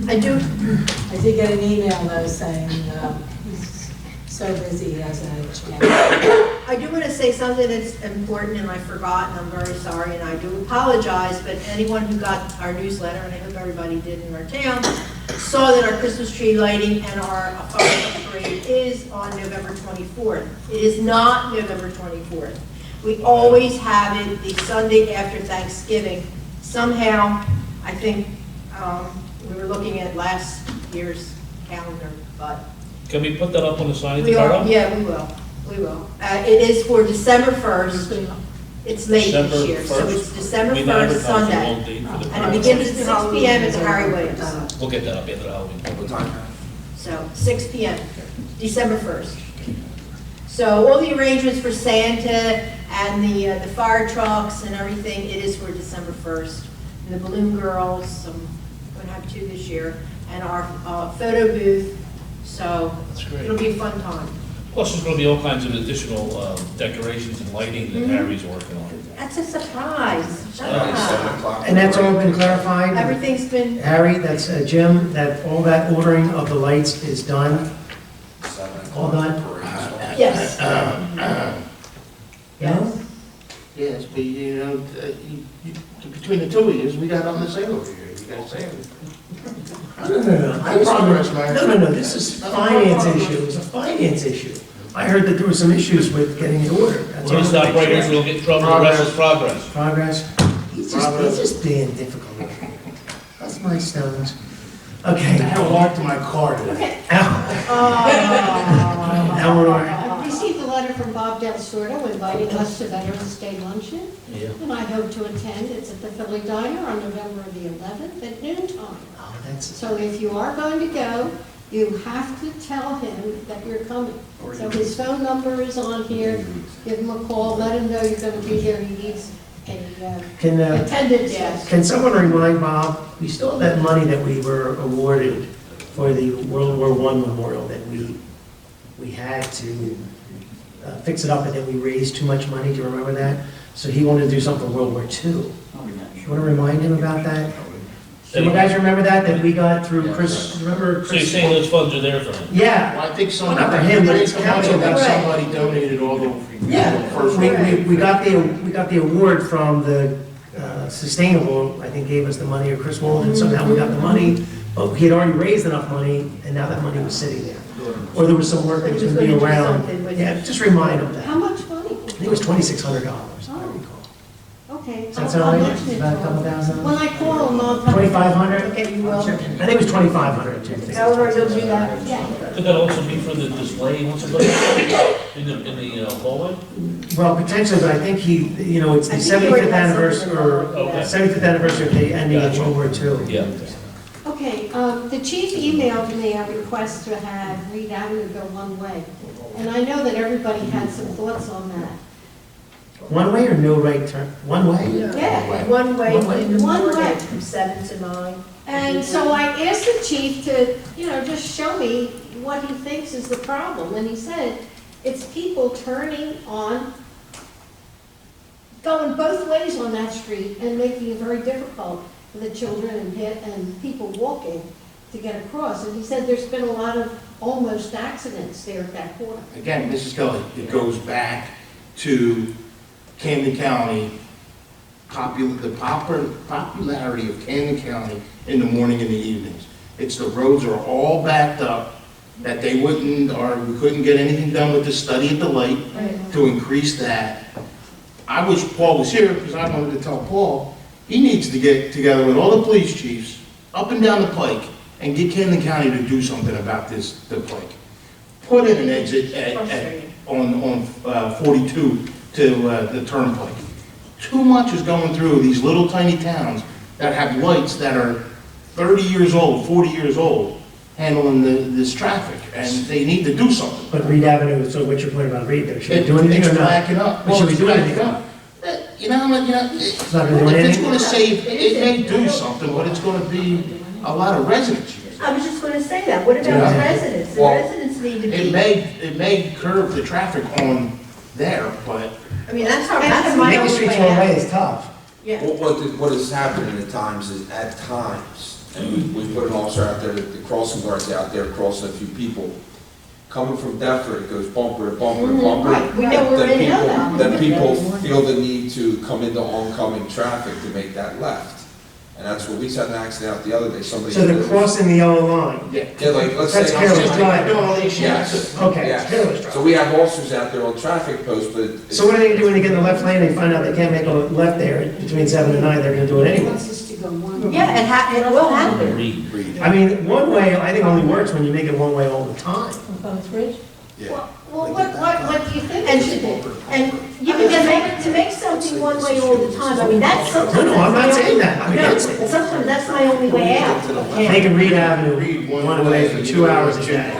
I do, I did get an email though saying, he's so busy he hasn't had a chance. I do want to say something that's important, and I forgot, and I'm very sorry, and I do apologize, but anyone who got our newsletter, and I hope everybody did in our town, saw that our Christmas tree lighting and our fireworks parade is on November 24th. It is not November 24th. We always have it the Sunday after Thanksgiving. Somehow, I think, we were looking at last year's calendar, but Can we put that up on the sign? we are, yeah, we will. It is for December 1st. It's late this December year, so 1st. it's December We 1st, advertise the Sunday. wrong date for the And it begins at 6 p.m. at the Harry Williams. We'll get that up after the Halloween. So 6 p.m., December 1st. So all the arrangements for Santa and the fire trucks and everything, it is for December 1st. And the balloon girls, I'm going to have 2 this year, and our photo booth. So That's great. it'll be a fun time. Plus, there's going to be all kinds of additional decorations and lighting that Harry's working on. That's a surprise. Shut Friday, 7 up. o'clock. And that's all been clarified? Everything's been, Harry, that's Jim, that all that ordering of the lights is done? 7 o'clock. All done? yes. No? Yes, but you know, between the two of you, we got on the sale over here. You guys saying? No. Progress, man. No, this is a finance issue, it's a finance issue. I heard that there were some issues with getting it ordered. That's We're going to all. stop right here so we'll get in trouble. The rest is progress. Progress? He's just being difficult. That's my stones. Okay. I had a lock to my car today. Eleanor, I received a letter from Bob Del Sordo inviting us to Veterans Day luncheon, Yeah. and I hope to attend. It's at the Philly Diner on November the 11th at noontime. oh, that's, So if you are going to go, you have to tell him that you're coming. So his phone number is on here. Give him a call, let him know you're going to be there. He needs a can, attendance. Yes. can someone remind Bob, we still have that money that we were awarded for the World War I memorial that we had to fix it up, and then we raised too much money, do you remember that? So he wanted to do something for World War II. You want to remind him about that? Do you guys remember that we got through Chris, remember So you're Chris? saying those funds are there for him? Yeah, Well, I think Well, not for him, but it's council. that Right. somebody donated all the. yeah, First we got the award from the Sustainable, I think gave us the money, or Chris Walden, somehow we got the money, but he had already raised enough money, and now that money was sitting there. Or there was some work that was going to be He was gonna do around. something with Yeah, it. just remind him that. How much money? I think it was $2,600, I recall. Okay. Does that sound right? mention it About a to couple him. thousand? When I call him, I'll tell him. 2,500? Okay, you will. I think it was 2,500. However, you'll do that. Yeah. Could that also be for the display once it goes in the hallway? Well, potentially, but I think it's the I think he already 75th has anniversary, something or in Okay. 75th anniversary of the ending of World War II. Yeah. Okay, the chief emailed me a request to have Reed Avenue go one way. And I know that everybody had some thoughts on that. One way or no right turn? One way? Yeah. One way One way. in the One way. morning from 7 to 9. And so I asked the chief to, just show me what he thinks is the problem. And he said, it's people turning on, going both ways on that street and making it very difficult for the children and people walking to get across. And he said there's been a lot of almost accidents there at that corner. Again, Mrs. Kelly, it goes back to Camden County, the popularity of Camden County in the morning and the evenings. It's the roads are all backed up, that we couldn't get anything done with the study at the light to increase that. I wish Paul was here, because I wanted to tell Paul, he needs to get together with all the police chiefs up and down the pike and get Camden County to do something about the pike. Put in an exit on 42 to the turnpike. Too much is going through these little tiny towns that have lights that are 30 years old, 40 years old, handling this traffic, and they need to do something. But Reed Avenue, so what's your point about Reed there? Should we do anything or It's not? backing up. Should we do anything? It's not gonna do if it's anything? gonna save, it may do something, but it's gonna be a lot of residents. I was just going to say that. What about the residents? The Well, residents need to be. It may curb the traffic on there, but I mean, that's my Making only streets way one way out. is tough. Yeah. What is happening at times is, and we put an officer out there, the crossing guards out there crossing a few people. Coming from Deptford, it goes bumper to bumper to bumper. Right, we know we're in that. Then people feel the need to come into oncoming traffic to make that left. And that's what we had an accident out the other day, somebody. So they're crossing the yellow line. Yeah, like, let's say. That's careless driving. Yes. Okay, Yes. it's careless driving. So we have officers out there on traffic posts, but. So what are they gonna do when they get in the left lane and find out they can't make a left there between 7 and 9, they're gonna do it He anyway? wants us to go one way. Yeah, it will happen. Read. I mean, one way, I think only works when you make it one way all the time. Well, what do you think And we should do? And you can just to make something one way all the time, I mean, that's sometimes. No, I'm not that's my saying only- that. I'm No, against it. but sometimes that's my only way out. Making Reed Avenue one way for 2 hours a day.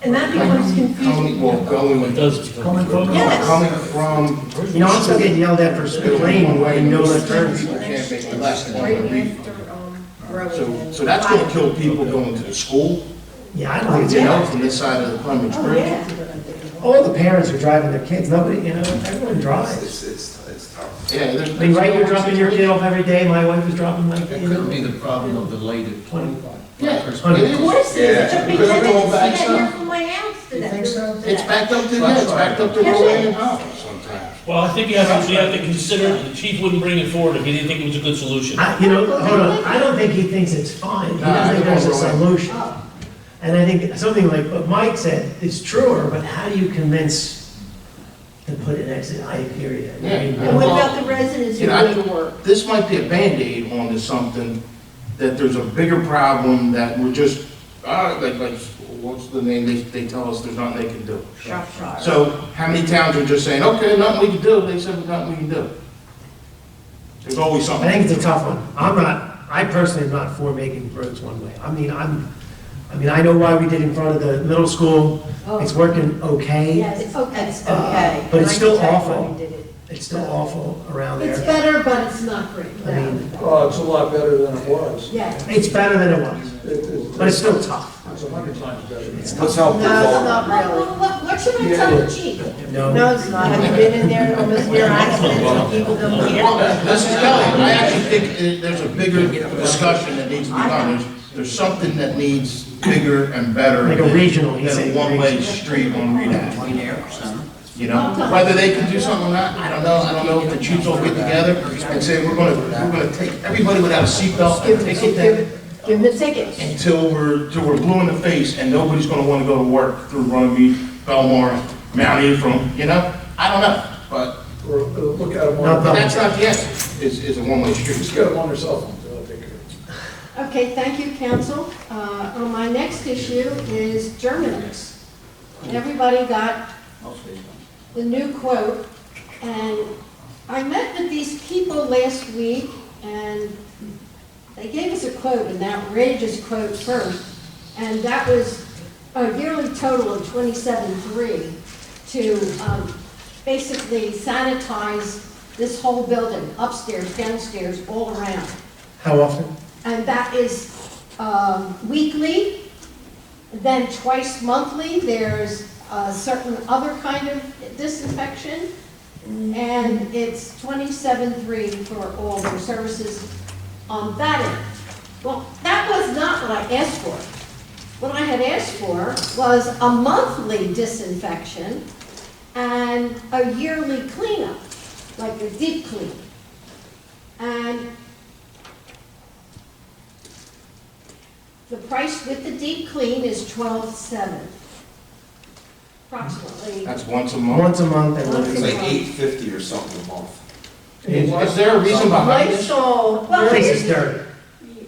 And that becomes confusing. It does. Coming from. Yes. coming from. You know, I'm still getting yelled at for lane where you no left turns. People can't make the left Right and read. after, Borough. So that's gonna kill people going to the school, Yeah, I don't think it's enough. from this side of the Clemens Oh, Bridge. yeah. All the parents are driving their kids, nobody, everyone drives. It's tough. Yeah, there's. I mean, right, you're dropping your kid off every day, my wife was dropping my It kid. could be the problem of the lighted 25. Yeah, Of course it is, it took me Because 10 it's all minutes to backed get here up. from my house today. You think so? It's backed up to Rowan and Howard sometimes. Well, I think you have to consider, the chief wouldn't bring it forward if he didn't think it was a good solution. Hold on, I don't think he thinks it's fine, he doesn't think there's a solution. And I think something like what Mike said is truer, but how do you convince to put an exit I period? I mean, And what about the residents who go to work? This might be a Band-Aid onto something, that there's a bigger problem that we're just, like, what's the name, they tell us there's nothing they can do. Shropshire. So how many towns are just saying, okay, nothing we can do, they said nothing we can do. There's always something. I think it's a tough one. I personally am not for making roads one way. I mean, I know why we did in front of the middle school, it's working okay. Yes, it's okay. It's okay. But it's And I still can tell you awful. why we did it. It's still awful around It's there. better, but it's not great. I mean, Oh, it's a lot better than it was. Yeah. it's better than it was, but it's still tough. It's 100 times better. Let's help No, with it's all. not really. What should I tell the chief? No, it's not. Have you been in there, almost near accidents, and people don't care? Mrs. Kelly, I actually think there's a bigger discussion that needs to be done. There's something that needs bigger and better. Like a regional, he's Than saying. a one-way street on Reed Avenue. You know, whether they can do something or not, I don't know. I don't know if the chiefs all get together and say, we're gonna take everybody without a seatbelt and ticket them Give them the tickets. until we're blue in the face and nobody's gonna wanna go to work through Runnemede, Belmar, Mount Ephraim, you know? I don't know, but or look at them Not on, the- That's not the answer, is a one-way street. just get them on their cell phones, they'll take care of it. Okay, thank you, council. On my next issue is Germinix. Everybody got the new quote, and I met with these people last week, and they gave us a quote, an outrageous quote first, and that was a yearly total of $27,300 to basically sanitize this whole building, upstairs, downstairs, all around. How often? And that is weekly, then twice monthly. There's a certain other kind of disinfection, and it's $27,300 for all their services on that end. Well, that was not what I asked for. What I had asked for was a monthly disinfection and a yearly cleanup, like a deep clean. And the price with the deep clean is $12,700, approximately. That's once a month. Once a month, and Once It's a like month. $850 or something a month. Is there a reason behind this? Lysol. the place is dirty.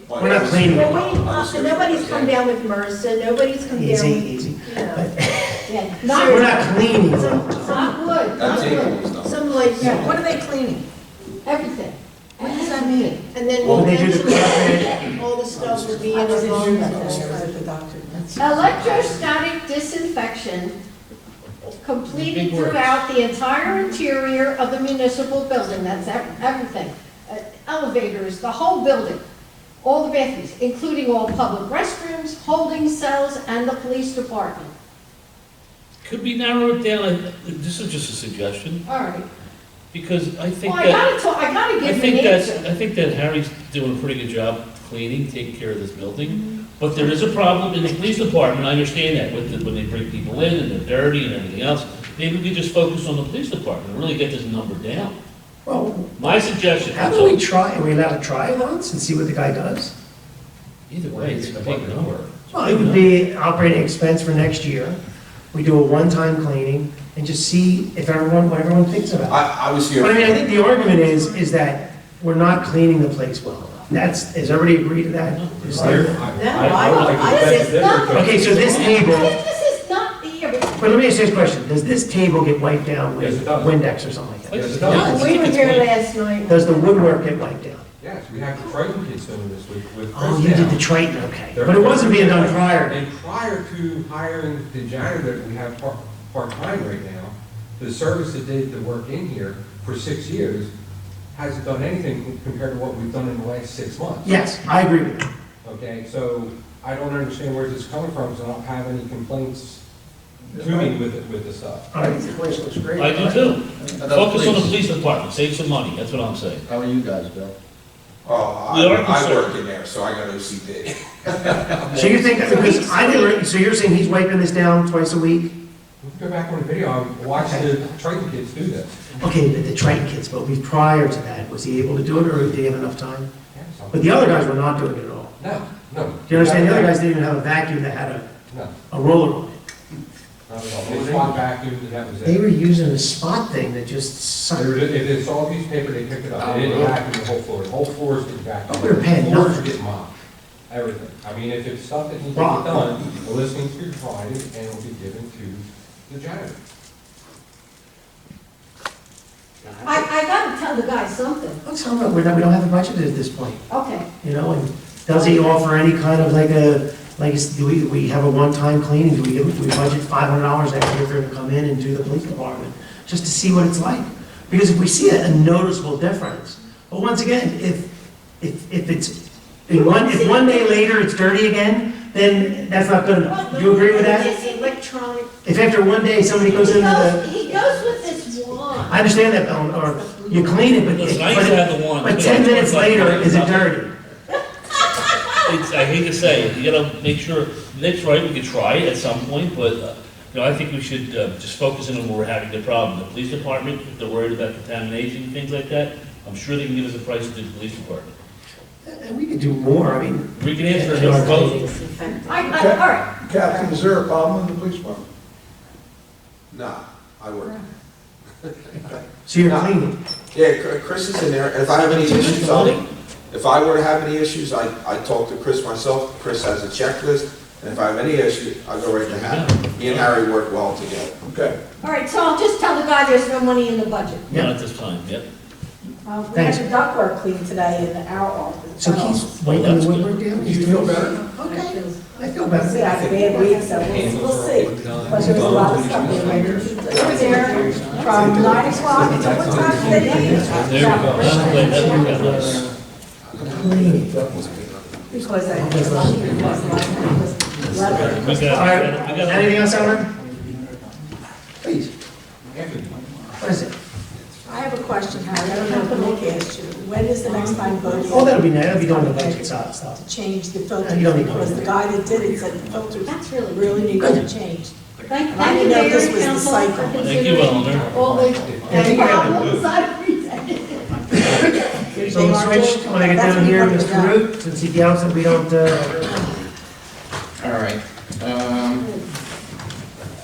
We're not cleaning it. Well, nobody's come down with MRSA, nobody's come down Easy, with, easy. you know. Yeah, We're not, not cleaning them. not wood, That not table wood, was done. Some like, Yeah, what are they cleaning? everything. What does that mean? and then Well, we'll they do the mention all the stuff will be in I the wasn't sure that, phone. that's why the doctor. That's- Electrostatic disinfection completed throughout the entire interior of the municipal building, that's everything. Elevators, the whole building, all the bathrooms, including all public restrooms, holding cells, and the police department. Could we narrow it down, this is just a suggestion, All right. because I think Well, that, I gotta I give you think an that, answer. I think that Harry's doing a pretty good job cleaning, taking care of this building. But there is a problem in the police department, I understand that, with when they bring people in and they're dirty and everything else. Maybe we could just focus on the police department and really get this number down. Well, My suggestion, how do we try, are we allowed to try it once and see what the guy does? either way, it's a big number. Well, it would be operating expense for next year. We do a one-time cleaning and just see if what everyone thinks about it. I was here. But I mean, I think the argument is that we're not cleaning the place well enough. Does everybody agree to that? Is there- Okay, so this table, This is not the area. but let me ask you this question. Does this table get wiped down Yes, with it does. Windex or something like that? Yes, it does. We were here last night. Does the woodwork get wiped down? Yes, we have the Triton kids doing this with Oh, Chris you did now. the Triton, okay. But it wasn't being done prior. And prior to hiring the janitor that we have part-time right now, the service that did the work in here for 6 years hasn't done anything compared to what we've done in the last 6 months. Yes, I agree with that. Okay, so I don't understand where this is coming from, so I don't have any complaints to me with the stuff. All I right. think the place looks great. I do too. How about Focus on the police? police department, save some money, that's what I'm saying. How are you guys, Bill? Oh, We are I concerned. work in there, so I got OCD. So you think, because I didn't, so you're saying he's wiping this down twice a week? We can go back on the video, I watched the Triton kids do this. Okay, the Triton kids, but prior to that, was he able to do it or did he have enough time? Yeah, so- But the other guys were not doing it at all. No, no. Do you understand? The other guys didn't even have a vacuum that had No, a roller on it. not at all. They spot vacuumed and that was They it. were using a spot thing that just sucked. If it's all piece of paper, they pick it up. They didn't vacuum the whole floor. The whole floor is getting vacuumed. Oh, we were paying Floors are nothing. getting mopped. Everything. I mean, if it's stuff that needs to be Wow. done, the list needs to be provided and it will be given to the janitor. I gotta tell the guy something. Let's tell him we don't have a budget at this point, Okay, you know, and does he offer any kind of do we have a one-time cleaning? Do we budget $500 every year for him to come in and do the police department? Just to see what it's like? Because if we see a noticeable difference, but once again, if one day later it's dirty again, then that's not good enough. Do you agree with that? It's electronic. If after one day somebody goes into the, he goes with this wand. I understand that, or you clean it, Listen, I used to have the one. but 10 minutes later, is it dirty? I hate to say it, you gotta make sure, Nick's right, we could try it at some point, but, I think we should just focus in on where we're having the problem. The police department, if they're worried about contamination and things like that, I'm sure they can give us a price to the police department. And we could do more, I mean. We can answer his proposal. All right, Captain, is there a problem in the police department? Nah, I work. So you're cleaning? Yeah, Chris is in there. If I have any issues, if I were to have any issues, I talk to Chris myself. Chris has a checklist, and if I have any issue, I go right to Harry. Me and Harry work well together. Okay. All right, so I'll just tell the guy there's no money in the budget. Not at this time, yep. We had Thanks. the ductwork cleaned today in our office. So he's wiping the woodwork down? Do you feel better? Okay, I feel See, I better. had a bad week, so we'll see. But there was a lot of stuff there. They were there from 9 o'clock until what time did they leave? There we go. That's the way that worked out nice. Cleaning. Because I was lucky, because last night was 11. We got, All right, we got. anything else, Aaron? Please. What is it? I have a question, Harry. I don't know if Nick asked you. When is the next time voting? Oh, that'll be nice, that'll be doing the budget stuff. To change the filter, You don't need to. because the guy that did it said the filters That's really really need to change. Thank I you, didn't know Mayor this and was the Council, cycle. for Thank you, considering Eleanor. all the think I have it. problems I've presented. So we'll switch, when I get down here, Mr. Root, since he yells that we don't, All right.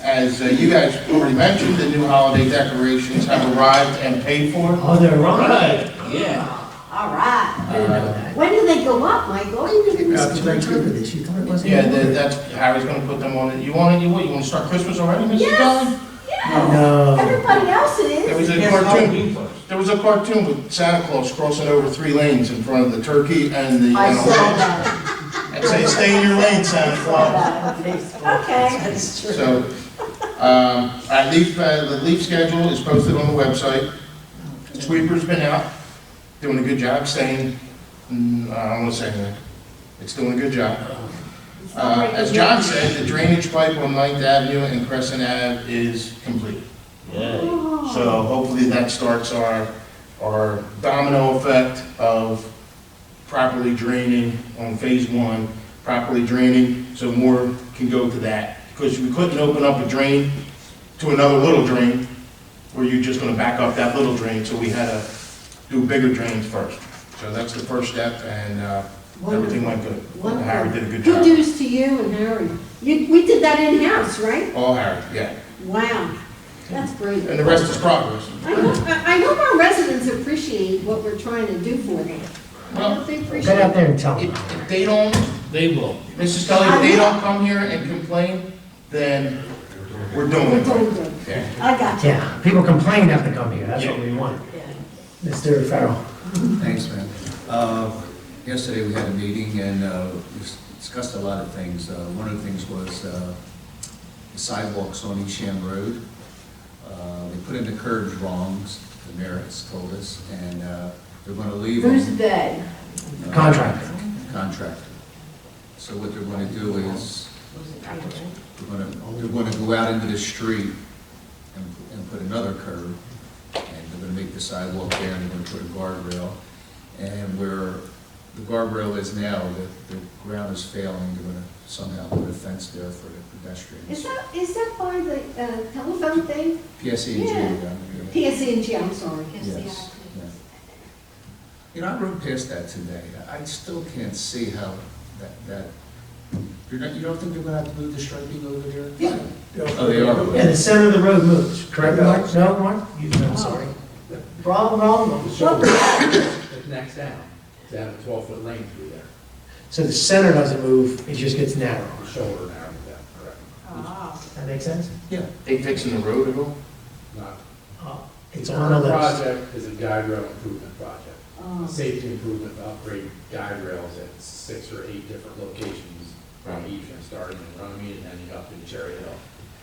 As you guys already mentioned, the new holiday decorations have arrived and paid for. oh, they're right. Yeah. All right. Uh, When do they go up, Michael? This is very true for this, you thought it wasn't? Yeah, that's, Harry's gonna put them on it. You want to start Christmas already, Mrs. Yes. Dillon? Yeah, No. everybody else There is. was a cartoon, there was a cartoon with Santa Claus crossing over 3 lanes in front of the turkey and the. I saw that. And say, stay in your lane, Santa Claus. Okay. That's true. So, the leaf schedule is posted on the website. Sweeper's been out, doing a good job staying, I don't want to say anything. It's doing a good job. As John said, the drainage pipe on 9th Avenue and Crescent Ave is complete. Yay. So hopefully that starts our domino effect of properly draining on phase 1, properly draining, so more can go to that. Because we couldn't open up a drain to another little drain, where you're just gonna back up that little drain, so we had to do bigger drains first. So that's the first step, and everything went good. Harry did a good Good job. news to you and Harry. We did that in-house, right? All Harry, yeah. Wow, that's great. And the rest is progress. I hope our residents appreciate what we're trying to do for them. I Well, hope they Get appreciate out it. there and tell them. If they don't, They will. Mrs. Kelly, if they don't come here and complain, then we're doing We're it. doing good. Yeah. I got you. Yeah, people complain have to come here, that's what we want. Mr. Farrell. Thanks, man. Yesterday, we had a meeting, and we discussed a lot of things. One of the things was the sidewalks on East Sham Road. They put in the curbs wrong, the mayor has told us, and they're going to leave them. Who's they? Contractor. Contractor. So what they're going to do is, they're going to go out into the street and put another curb, and they're going to make the sidewalk there, and they're going to put a guardrail. And where the guardrail is now, the ground is failing, they're going to somehow put a fence there for the pedestrians. Is that by the telephone thing? PSE&G. Yeah. PSE&G, I'm sorry. Yes. Yeah. You know, I rode past that today. I still can't see how that, you don't think they're going to have to move the striping over there? Yeah. Oh, they are? Yeah, the center of the road moves, correct, Mark? No, Mark? I'm sorry. Problem. It necks down, to have a 12-foot lane through there, So the center doesn't move, it just gets narrow. shoulder narrow, yeah, correct. That make sense? Yeah. They fixing the road at all? Not, It's on the list. project is a guide rail improvement project. Oh. Safety improvement to upgrade guide rails at 6 or 8 different locations from each, starting in Runnemede and ending up in Cherry Hill.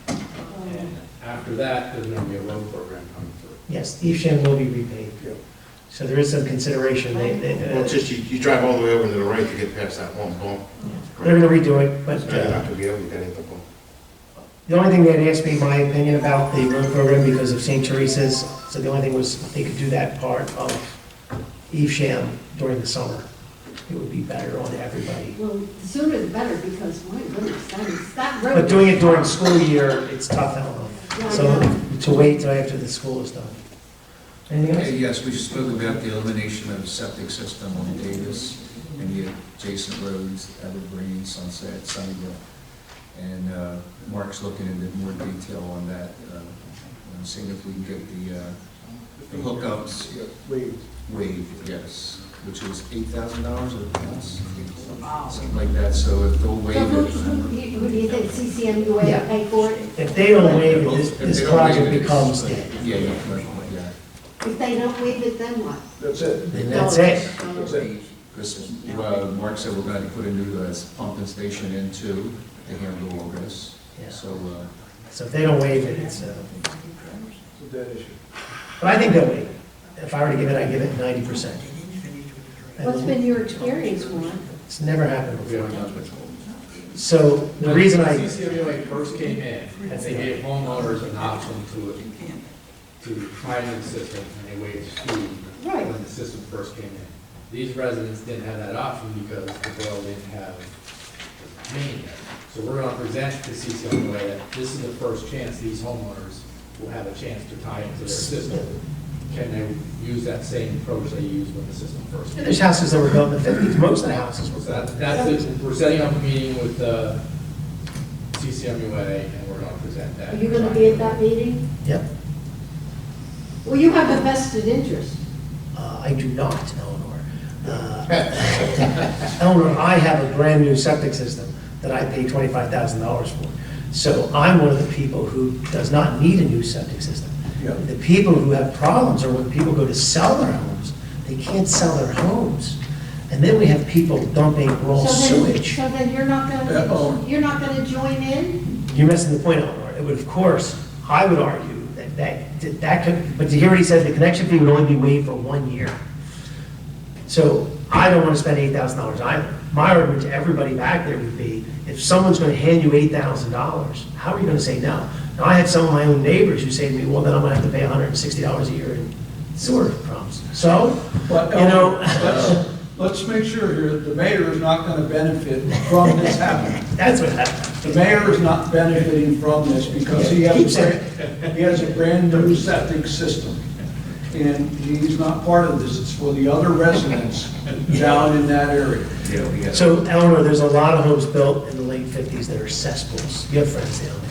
And after that, there's going to be a road program coming through. Yes, Evesham will be repaid. So there is some consideration. Well, it's just you drive all the way over to the right to get past that one bump. They're gonna redo it, but You're not gonna be able to get in the bump. the only thing they had asked me my opinion about the road program because of St. Teresa's, so the only thing was if they could do that part of Evesham during the summer. It would be better on everybody. Well, the sooner the better, because my goodness, that road. But doing it during school year, it's tough, I don't know. So to wait till after the school is done. Anything else? Yes, we spoke about the elimination of the septic system on Davis and the adjacent roads, Evergreen, Sunset, Sunnyvale. And Mark's looking into more detail on that and seeing if we can get the hookups waived, yes, which is $8,000 or less, something like that, so if they'll waive it. Who do you think, CCMUA Yeah. will pay for it? If they don't waive it, If this they don't waive project it, becomes it's- dead. Yeah, yeah, If they don't waive it, then what? That's it. And that's it. That's it. because Mark said we're going to put a new pumping station in too, to handle all this, Yeah. so, So if they don't waive it, it's, It's a dead issue. but I think they'll waive it. If I were to give it, I'd give it 90%. What's been your experience, Warren? It's never happened We before. haven't done it. So the reason I, CCMUA first came in, and they gave homeowners an option to tie into the system, and they waived the fee Right. when the system first came in. These residents didn't have that option because the borough didn't have main there. So we're gonna present to CCMUA that this is the first chance these homeowners will have a chance to tie into their system. Can they use that same approach they used when the system first came in? there's houses that were built in the 50s, most of the houses were So built. that's it. We're setting up a meeting with CCMUA, and we're gonna present that. Are you gonna be at that meeting? Yep. Well, you have a vested interest. I do not, Eleanor. Eleanor, I have a brand-new septic system that I paid $25,000 for. So I'm one of the people who does not need a new septic system. Yeah. The people who have problems are when people go to sell their homes, they can't sell their homes. And then we have people dumping raw sewage. So then you're not gonna join in? You're missing the point, Eleanor. It would, of course, I would argue that could, but you hear what he said, the connection fee would only be waived for 1 year. So I don't want to spend $8,000 either. My argument to everybody back there would be, if someone's going to hand you $8,000, how are you going to say no? Now, I had some of my own neighbors who say to me, well, then I'm going to have to pay $160 a year in sewer problems. So, But, you know. let's make sure here, the mayor is not gonna benefit from this happening. That's what happened. The mayor is not benefiting from this because he has a brand new septic system. And he's not part of this, it's for the other residents down in that area. yeah, we got. So, Eleanor, there's a lot of homes built in the late 50s that are cesspools. You have friends down there.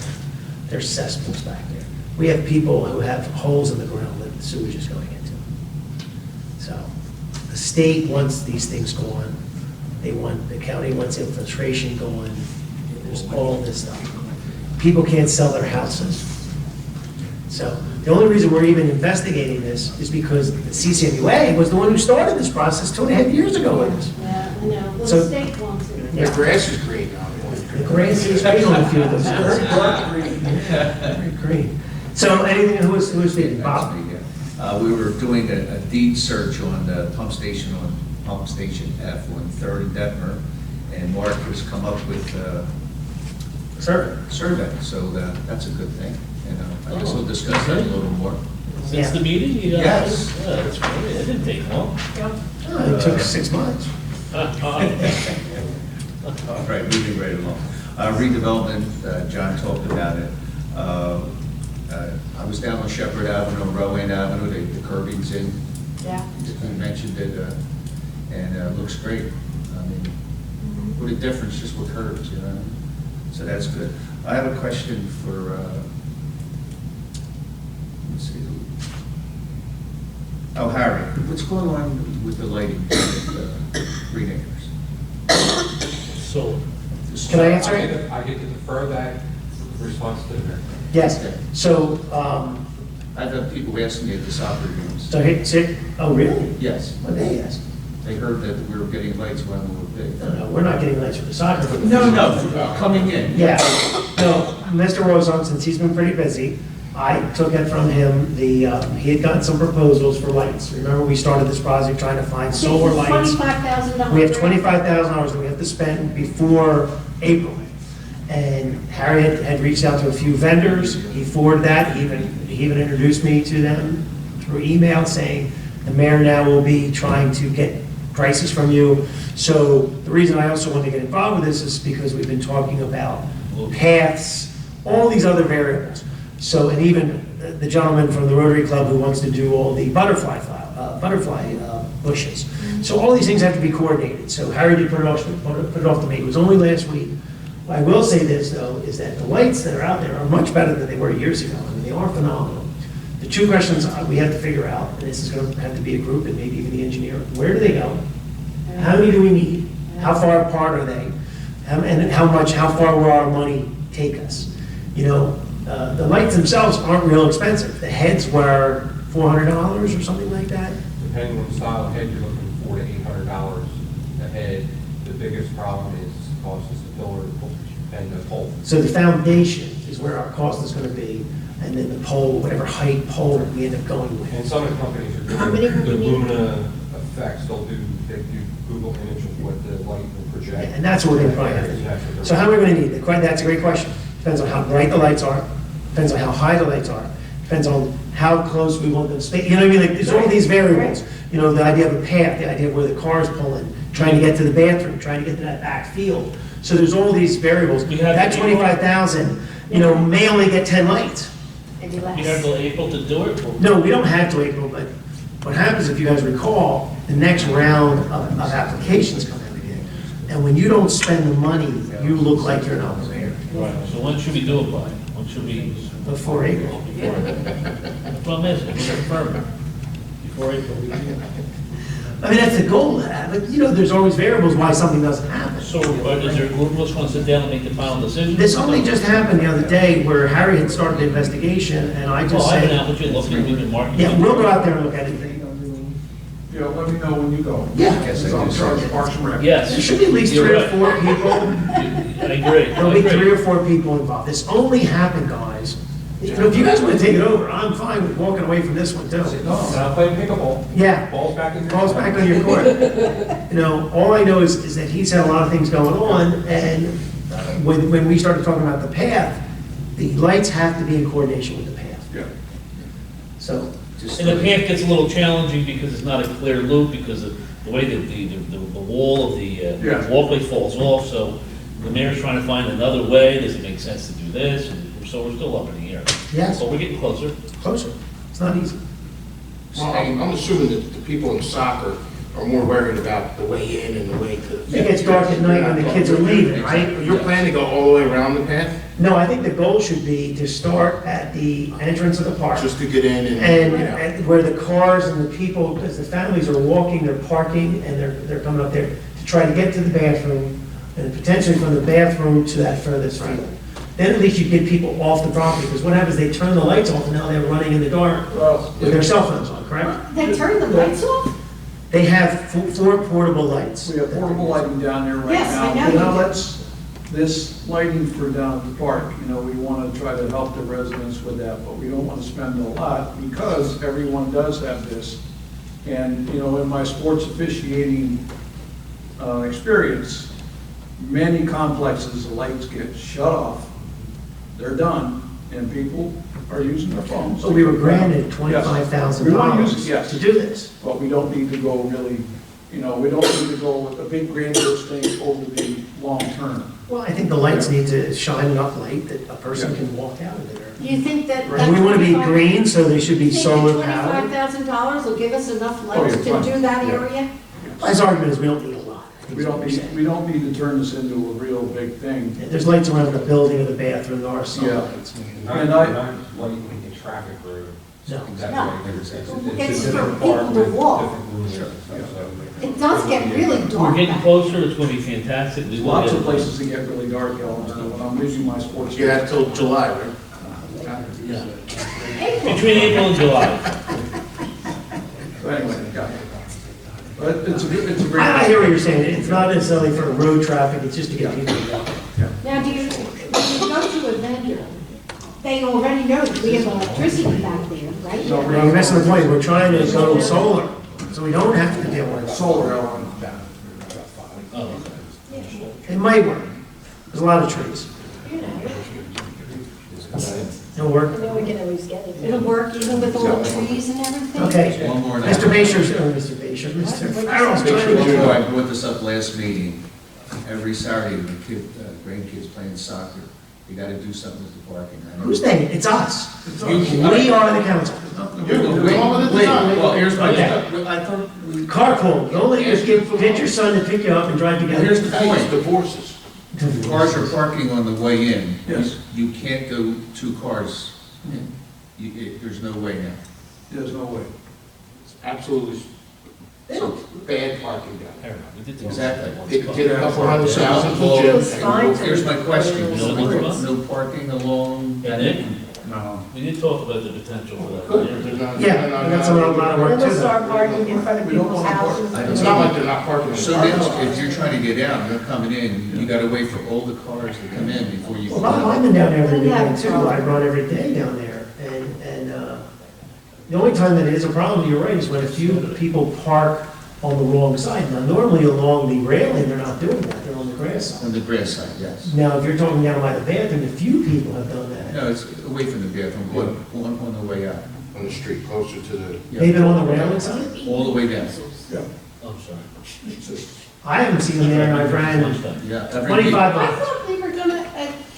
There's cesspools back there. We have people who have holes in the ground that the sewage is going into. So, the state wants these things gone. The county wants infiltration going. There's all this stuff. People can't sell their houses. So, the only reason we're even investigating this is because the CCMUA was the one who started this process 2.5 years ago with us. Yeah, I know, So- the state wants it. The grass is green now. The grass is green on a few of those houses. Very green. So, anything, who was speaking? Bob? We were doing a deed search on the pump station F on 3rd and Detmer, and Mark has come up with a Sir? survey, so that's a good thing. And I guess we'll discuss that a little more. Since the meeting, you got? Yes. Yeah, that's great. It didn't take long. It took 6 months. All right, moving right along. Redevelopment, John talked about it. I was down on Shepherd Avenue, Rowan Avenue, the curbing's in. Yeah. You mentioned it, and it looks great. I mean, what a difference just with curbs, you know? So that's good. I have a question for, let's see. Oh, Harry, what's going on with the lighting at Green Acres? So, Can I answer it? I get to defer that response to the mayor. Yes. So, I've had people asking me at the soccer games. oh, really? Yes, What they asked? they heard that we were getting lights when we were big. No, we're not getting lights for the soccer. field. No, coming in. Yeah, no, Mr. Rozon, since he's been pretty busy, I took it from him, he had gotten some proposals for lights. Remember, we started this project trying to find solar lights. $25,000. We have $25,000 that we have to spend before April. And Harriet had reached out to a few vendors, he forwarded that, he even introduced me to them through email saying, the mayor now will be trying to get prices from you. So the reason I also wanted to get involved with this is because we've been talking about paths, all these other variables. So, and even the gentleman from the Rotary Club who wants to do all the butterfly bushes. So all these things have to be coordinated. So Harry did put it off to me. It was only last week. I will say this, though, is that the lights that are out there are much better than they were years ago. I mean, they are phenomenal. The two questions we have to figure out, and this is gonna have to be a group and maybe even the engineer, where do they go? How many do we need? How far apart are they? And how far will our money take us? You know, the lights themselves aren't real expensive. The heads were $400 or something like that. Depending on the style of head, you're looking at $400 to $800 a head. The biggest problem is cost is the pillar and the pole. So the foundation is where our cost is gonna be, and then the pole, whatever height pole we end up going with. And some of the companies are How many doing do the you need? Lumina effects. They do Google image of what the light will project. And that's what they probably have to do. So how are we gonna need it? That's a great question. Depends on how bright the lights are, depends on how high the lights are, depends on how close we want them to stay. You know what I mean? Like, there's all these variables. You know, the idea of a path, the idea of where the cars pull in, trying to get to the bathroom, trying to get to that back field. So there's all these variables. We have That to- 25,000, you know, may only get 10 lights. Maybe You have less. till April to do it? Or- No, we don't have to April, but what happens, if you guys recall, the next round of applications come in again. And when you don't spend the money, you look like you're not prepared. Right, so when should we do it by? When should we? Before April. The problem is, it's confirmed. Before April. I mean, that's the goal, but you know, there's always variables why something doesn't happen. So, is there a group of us want to sit down and make the final decision? This only just happened the other day where Harry had started the investigation and I Well, just I've been said, out with you looking, we've been marking. yeah, we'll go out there and look at it. Yeah, let me know when you go. Yeah. Because I'm in charge of Parks and Rec. Yes. There should be at least You're 3 or right. 4 people. I agree. There'll be 3 or 4 people involved. This only happened, guys. You know, if you guys want to take it over, I'm fine with walking away from this one too. No, not playing pickleball. Yeah. Ball's back in your Ball's back on your court. You know, all I know is that he's had a lot of things going on, and when we started talking about the path, the lights have to be in coordination with the path. Yeah. So, And the path gets a little challenging because it's not a clear loop, because of the way that the wall of the Yeah. walkway falls off, so the mayor's trying to find another way, does it make sense to do this? And so we're still up in the air. yes, But we're getting closer. closer. It's not easy. Well, I'm assuming that the people in soccer are more worried about the way in and the way to. It gets dark at night when the kids are leaving, right? You're planning to go all the way around the path, No, I think the goal should be to start at the entrance of the park. just to get in and, you know. And where the cars and the people, because the families are walking, they're parking, and they're coming up there to try to get to the bathroom, and potentially from the bathroom to that furthest field. Then at least you get people off the property, because what happens, they turn the lights off, and now they're running in the dark Well, with their cell phones on, correct? They turn the lights off? They have 4 portable lights. we have portable lighting down there right Yes, now. I know And you now do. let's, this lighting for down at the park, you know, we want to try to help the residents with that, but we don't want to spend a lot because everyone does have this. And, you know, in my sports officiating experience, many complexes, the lights get shut off, they're done, and people are using their phones. So we were granted Yes. $25,000 We want to use it, yes. to do this. But we don't need to go really, you know, we don't need to go with a big grandiose thing over the long term. Well, I think the lights need to shine enough light that a person can walk out of there. Do you think that? And we want to be green, so they should be solar powered. $25,000 will give us enough Oh, lights yeah, to do that yeah. area? His argument is we don't need a lot. I think We is what don't we're need, saying. we don't need to turn this into a real big thing. There's lights around the building or the bathroom, there are some Yeah. lights. And I- Not lighting the traffic road. No. That No. way, it's a It's for different people park to with walk. different rules and stuff, so. It does get really We're dark. getting back closer, it's gonna be fantastic. We will Lots get of it. places that get really dark, Ellen, when I'm using my sports. You have till July, right? Yeah. April. Between April and July. But anyway, yeah. But it's a, it's a great. I hear what you're saying, it's not necessarily for road traffic, it's just to get people to walk. Now, do you, when you go to a vendor, they already know that we have electricity back there, right? No, Now, you're missing the point, we're trying to go solar, so we don't have to deal with it. Solar, Ellen. Oh. It might work, there's a lot of trees. You know, It'll work. it'll work even with all the trees and everything. Okay, One more now. Mr. Basher's, Mr. Basher, Mr. Farrell's trying You to. know, I brought this up last meeting. Every Saturday, when grandkids playing soccer, you gotta do something with the parking. I know- Who's they? It's us. We are the council. Well, here's my, Okay. I thought, Carpool, the only, just get your son to pick you up and drive together. here's the That was point. divorces. Cars are parking on the way in. Yes. You can't go 2 cars in. there's no way now. There's no way. It's absolutely bad parking down there. We did the- Exactly. Get a couple $100,000 Well, for Jim. It's fine. Here's my question, You know what I'm talking no parking along Yeah, that Nick? No. We did talk about the potential for that. Good, there's not- Yeah, that's a lot of work Then too. they'll start parking in front of We don't people's wanna park. houses. It's not like they're not parking in the So parking now, lot. if you're trying to get out, they're coming in, you gotta wait for all the cars to come in before you. Well, I've been down there every Wouldn't have weekend a too, problem. I run every day down there, and the only time that it is a problem, you're right, is when a few people park on the wrong side. Now, normally along the railing, they're not doing that, they're on the grass side. On the grass side, yes. Now, if you're talking down by the bathroom, a few people have done that. No, it's away from the bathroom, on the way out. On the street, closer to the, Yeah. They've been on the railing side? All the way down. Yeah. I'm sorry. I haven't seen them there, and I've ran Yeah. every 25 I miles. thought they were gonna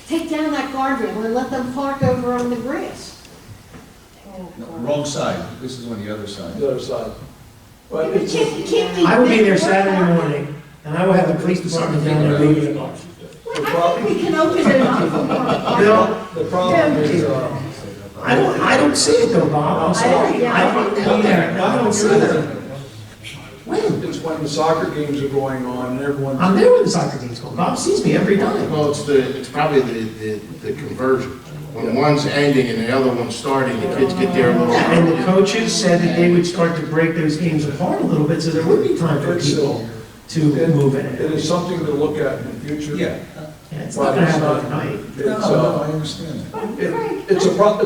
take down that guardrail and let them park over on the grass. No, wrong side, this is on the other side. The other side. But You it's, can't be. I will be there Saturday morning, and I will have the police department down there leaving the cars. I think we can open it up for more. Bill, the problem is, I don't see it though, Bob, I'm sorry. I run down there, I don't see it. it's when the soccer games are going on and everyone's. I'm there when the soccer game's going. Bob sees me every time. well, it's probably the conversion. When one's ending and the other one's starting, the kids get there a little. And the coaches said that they would start to break those games apart a little bit, so there would be time for people to move in. It is something to look at in the future. Yeah. Yeah, it's not gonna happen overnight. It's, I understand. it's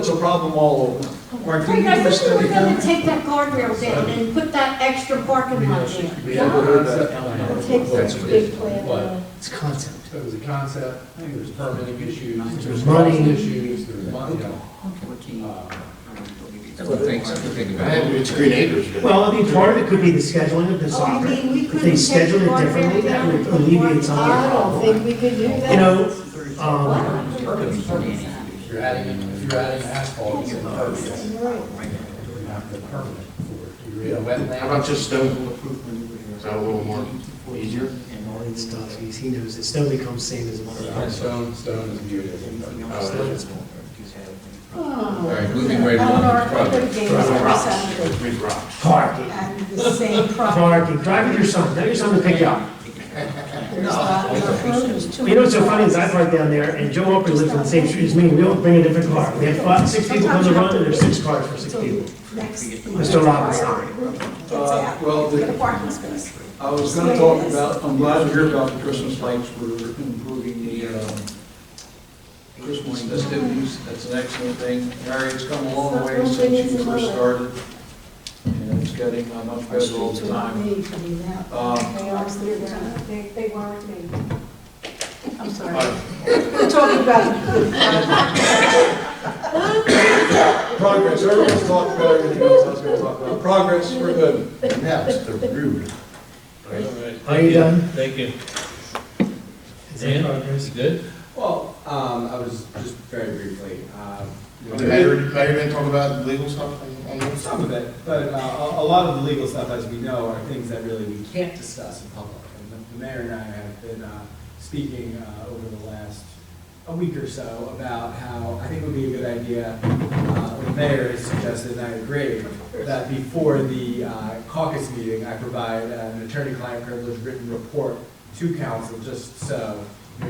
a problem all over. Mark, Frank, I thought we were gonna take that guardrail down and put that extra parking lot there. We haven't heard that. Take that big plan What? down. It's concept. It was a concept, I think there's permitting issues, there's money. cost issues, there's money, Something about it. It's Green Acres. but- Well, I mean, part of it could be the scheduling of the Oh, soccer. you mean we If couldn't they take scheduled the it differently, guardrail that down would and put alleviate some of the I don't problem. think we could do that. You know, if you're adding asphalt, it's impervious. Right. You have to permit for it. You're in a wetland. How about just stone? Is that a little more easier? and all that stuff, he knows that stone becomes same as a And stone is viewed as impervious. All right, moving right On along. our other Progress. games every Saturday, Big rocks. Parking. and the same problem. Parking, drive with your son, tell your son to pick you up. There's not enough room, there's too You know what's so many funny is I park down there, and Joe Oakley lives on the same street as me, we don't bring a different car. We have 6 people come to run, and there's 6 cars for 6 people. Next. Mr. Robinson. Gets out, well, get a parking space. I was gonna talk about, I'm glad to hear about the Christmas lights, we're improving the, Christmas festivities, that's an excellent thing. Harriet's come a long way since she first started, and it's getting much better all the time. They weren't me. I'm sorry. We're talking about Progress, everyone's talked about everything else I was gonna talk about. Progress, we're good. Now it's the rude. Are you done? Thank you. Is that progress? You good? Well, I was just very briefly, The mayor didn't talk about legal stuff on this? some of it, but a lot of the legal stuff, as we know, are things that really we can't discuss in public. And the mayor and I have been speaking over the last a week or so about how I think it would be a good idea, the mayor has suggested, and I agree, that before the caucus meeting, I provide an attorney-client privilege written report to council, just so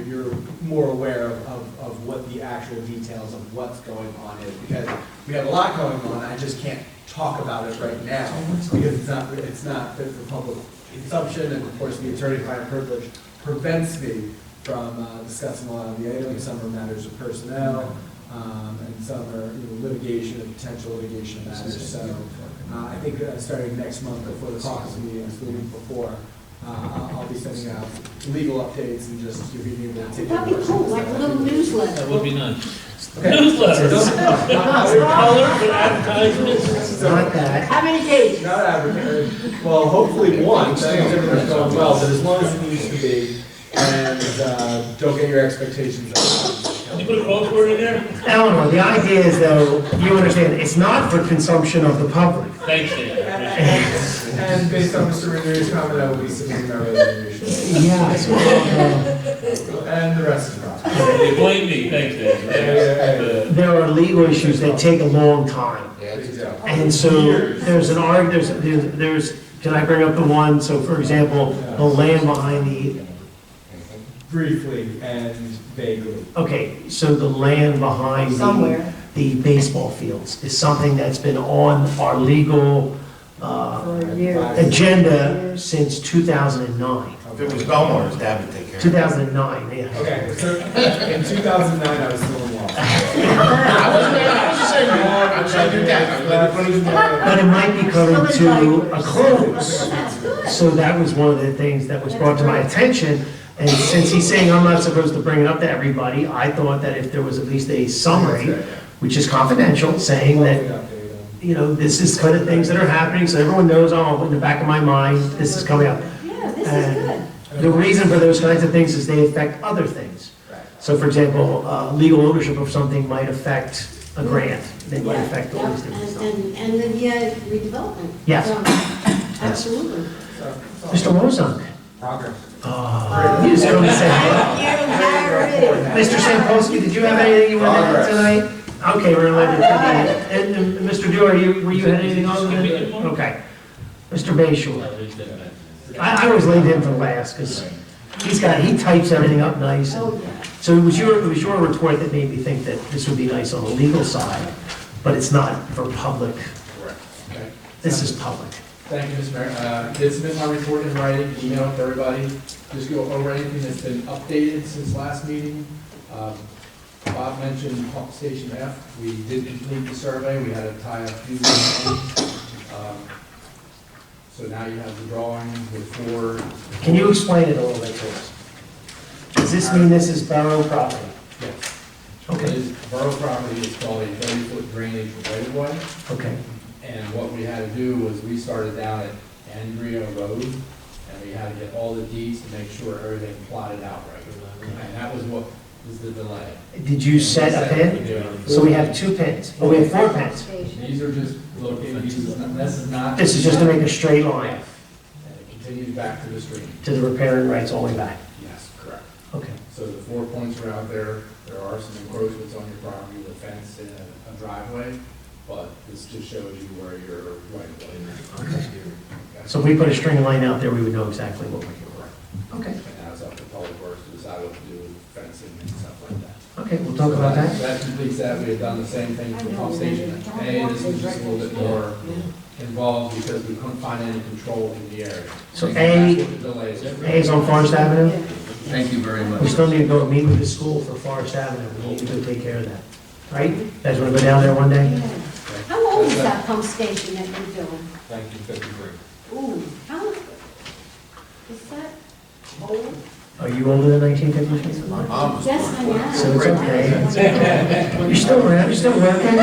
you're more aware of what the actual details of what's going on is, because we have a lot going on, I just can't talk about it right now, because it's not fit for public consumption, and of course, the attorney-client privilege prevents me from discussing a lot of the items. Some are matters of personnel, and some are litigation and potential litigation matters. So I think starting next month before the caucus meetings, the week before, I'll be sending out legal updates and just giving you the That'd be cool, like a little newsletter. That would be nice. Okay. Newsletter, color, with advertisements. It's not that. How many pages? Not advertising. Well, hopefully one, that means everything's going well, but as long as it needs to be, and don't get your expectations up. Can you put a crossword in there? Eleanor, the idea is though, you understand, it's not for consumption of the public. Thanks, Dan. And based on Mr. Renner's comment, I will be submitting my resignation. Yes. And the rest is wrong. You blame me, thanks, Dan. there are legal issues that take a long time. Yeah, it's exactly. And so there's can I bring up the one, so for example, the land behind the, Briefly and vaguely. okay, so the land behind Somewhere. the baseball fields is something that's been on our legal For years. agenda since 2009. If it was Belmar, his dad would take care of it. 2009, yeah. Okay, so in 2009, I was still in law. I was just saying, I'm saying your dad. But it might be coming to a close. That's good. So that was one of the things that was brought to my attention. And since he's saying I'm not supposed to bring it up to everybody, I thought that if there was at least a summary, which is confidential, saying that, you know, this is kind of things that are happening, so everyone knows, oh, in the back of my mind, this is coming up. Yeah, this is And good. the reason for those kinds of things is they affect other things. So for example, legal ownership of something might affect a grant, they might affect all these different stuff. And the redevelopment. Yes. So, absolutely. Mr. Wozon? Progress. Oh, you just come and say hello. Mr. Sampolsky, did you have anything you wanted to add tonight? Okay, we're gonna let it, and Mr. Dewar, were you had anything else? Okay. Mr. Bayshore. I always leave him for last, because he types everything up nice. Oh, yeah. So it was your report that made me think that this would be nice on the legal side, but it's not for public. Correct. Okay. This is public. Thank you, Mr. Mayor. Did submit my report in writing, email it to everybody. Just go over anything that's been updated since last meeting. Bob mentioned Pump Station F. We did complete the survey. We had to tie a few in. So now you have the drawing with 4. Can you explain it a little bit to us? Does this mean this is borough property? Yes. Okay. It is borough property. It's called a 30-foot drainage right-of-way. Okay. And what we had to do was we started down at Andrea Road, and we had to get all the deeds to make sure everything plotted out right. And that was what was the delay. Did you set a pin? So we have 2 pins, oh, we have 4 pins. These are just located, this is not. This is just to make a straight line And it continues back to the stream. to the repairing rights all the way back. Yes, correct. Okay. So the 4 points are out there. There are some encroachments on your property, with a fence and a driveway, but this just shows you where your right of way is. Okay. So if we put a string line out there, we would know exactly what we're doing. Okay. And now it's up to Public Works to decide what to do with fencing and stuff like that. Okay, we'll talk about that. That completes that. We had done the same thing for Pump Station A. This was just a little bit more involved because we couldn't find any control in the area. So That's what the delay is. A is on Forest Avenue. Thank you very much. We still need to go meet with the school for Forest Avenue. We need to go take care of that. Right? You guys want to go down there one day? How old is that pump station that you're doing? 1953. Ooh, how, is that old? Are you older than 1953? Yes, I am. So it's okay. You're still around, you're still working?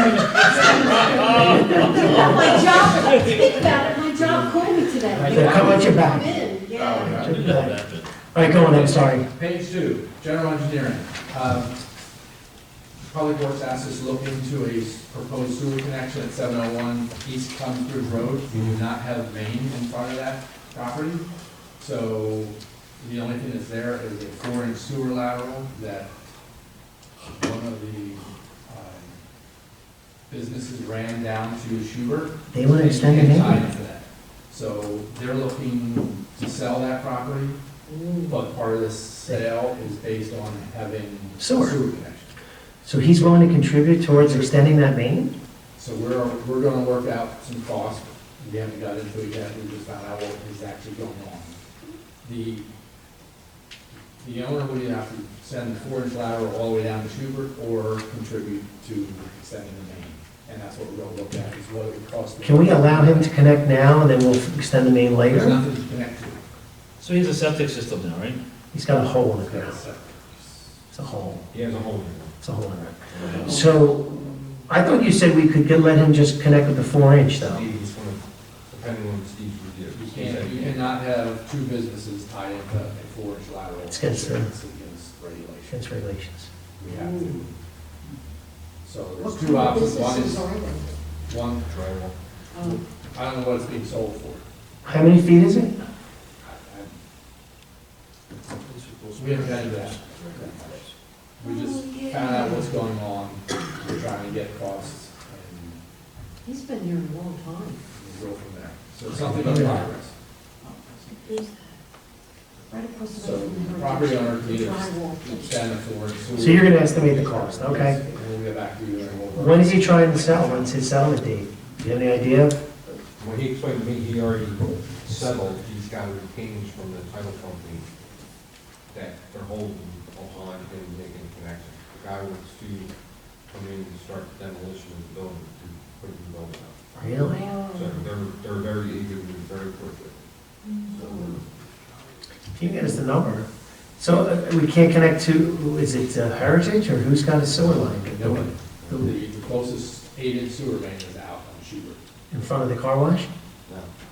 My job, think about it, my job called me today. They'll come at your back. Come in, yeah. All right, go on, I'm sorry. Page 2, general engineering. Public Works asked us to look into a proposed sewer connection at 701 East Cummsbridge Road. We do not have main in front of that property, so the only thing that's there is a 4-inch sewer lateral that one of the businesses ran down to Schubert. They want to extend the And tied main? into that. So they're looking to sell that property, but part of the sale is based on having Sewer. connection. So he's willing to contribute towards extending that main? So we're gonna work out some costs. We haven't got into it yet, we just found out what is actually going on. The owner would either have to send the 4-inch lateral all the way down to Schubert or contribute to extending the main. And that's what we're gonna look at, is what it would cost. Can we allow him to connect now and then we'll extend the main There's later? nothing to connect to. So he has a septic system now, right? He's got a hole in the ground. That's, It's a hole. He has a hole. It's a hole in it. So I thought you said we could let him just connect with the 4-inch though. Depending on Steve's review. You cannot have 2 businesses tied into a 4-inch lateral. It's against the- It's against regulation. Against regulations. We have to. So What there's kind 2 of options. One businesses is, are they? one, Oh. I don't know what it's being sold for. How many feet is it? We haven't got into that. We just found out what's going on. We're He's been here a long time. We'll go from there. So something in progress. Right across the So road from the property owner the needs drywall. to extend the floor. So you're gonna estimate the cost, okay? And we'll get back to you and we'll. When is he trying to sell? When's his settlement date? Do you have any idea? When he explained to me, he already settled, he's got a retainage from the title company that they're holding on him making a connection. The guy wants to come in and start demolition of the building to put the building up. Really? So they're very eager to move very quickly. So Can you get us the number? So we can't connect to, is it Heritage or who's got a sewer line? The closest 8-inch sewer main is out on Schubert. In front of the car wash?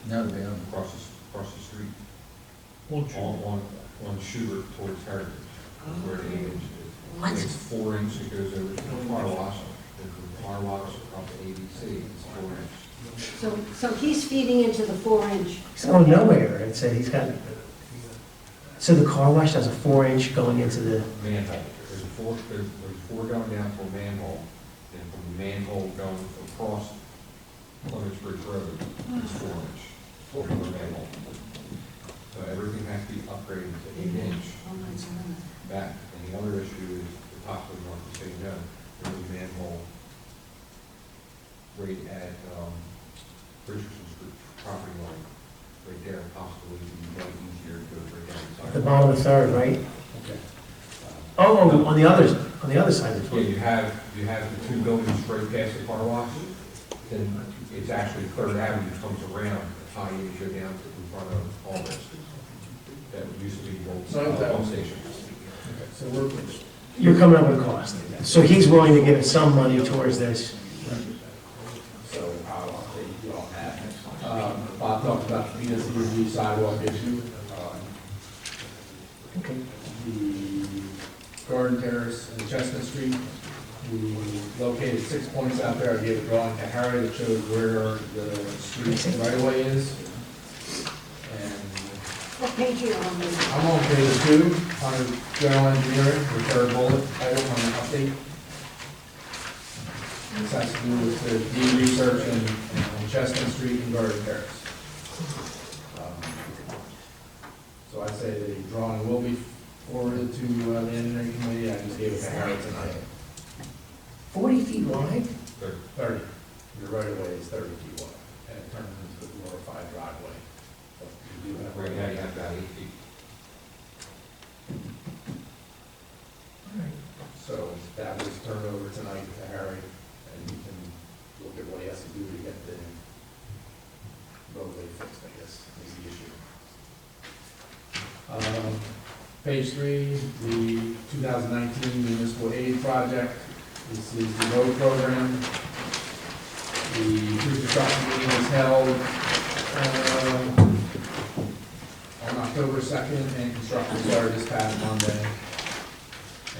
now they're down across the street. On Schubert towards Heritage, where the 8-inch is. What? It's 4-inch, it goes over to the car wash, and from the car wash up to ABC, it's 4-inch. So he's feeding into the 4-inch. He's going nowhere. It said he's got, so the car wash has a 4-inch going into the, Manhole, there's four going down to a manhole, and from the manhole going across Plymouth Bridge Road, it's 4-inch, for the manhole. So everything has to be upgraded to 8-inch back. And the other issue is the top of North of St. Joe, there's a manhole right at Richardson's property line, right there, possibly it'd be much easier to go right down. the bottom of the third, right? Okay. Oh, on the other side of the Yeah, you have the two buildings right past the car wash, then it's actually Third Avenue comes around, how you go down to in front of all this. That used to be the old pump station. So we're, You're coming up with a cost. So he's willing to give some money towards this. so I'll update you on that. Bob talked about the PSCD sidewalk issue. Okay. The Garden Terrace and Chestnut Street, we located 6 points out there. I gave a drawing to Harry that shows where the street right of way is. And What page are you on? I'm on page 2, under general engineering, the third bullet item on the update. This has to do with the deed research in Chestnut Street and Garden Terrace. So I say the drawing will be forwarded to the engineering committee. I just gave it to Harry tonight. 40 feet wide? 30. Your right of way is 30 feet wide, and it turns into the glorified driveway. But you do have Right now, you have about 8 feet. So that was turned over tonight to Harry, and he can look at what he has to do to get the roadway fixed, I guess, is the issue. Page 3, the 2019 municipal aid project. This is the road program. The pre-construction meeting was held on October 2nd, and construction started this past Monday.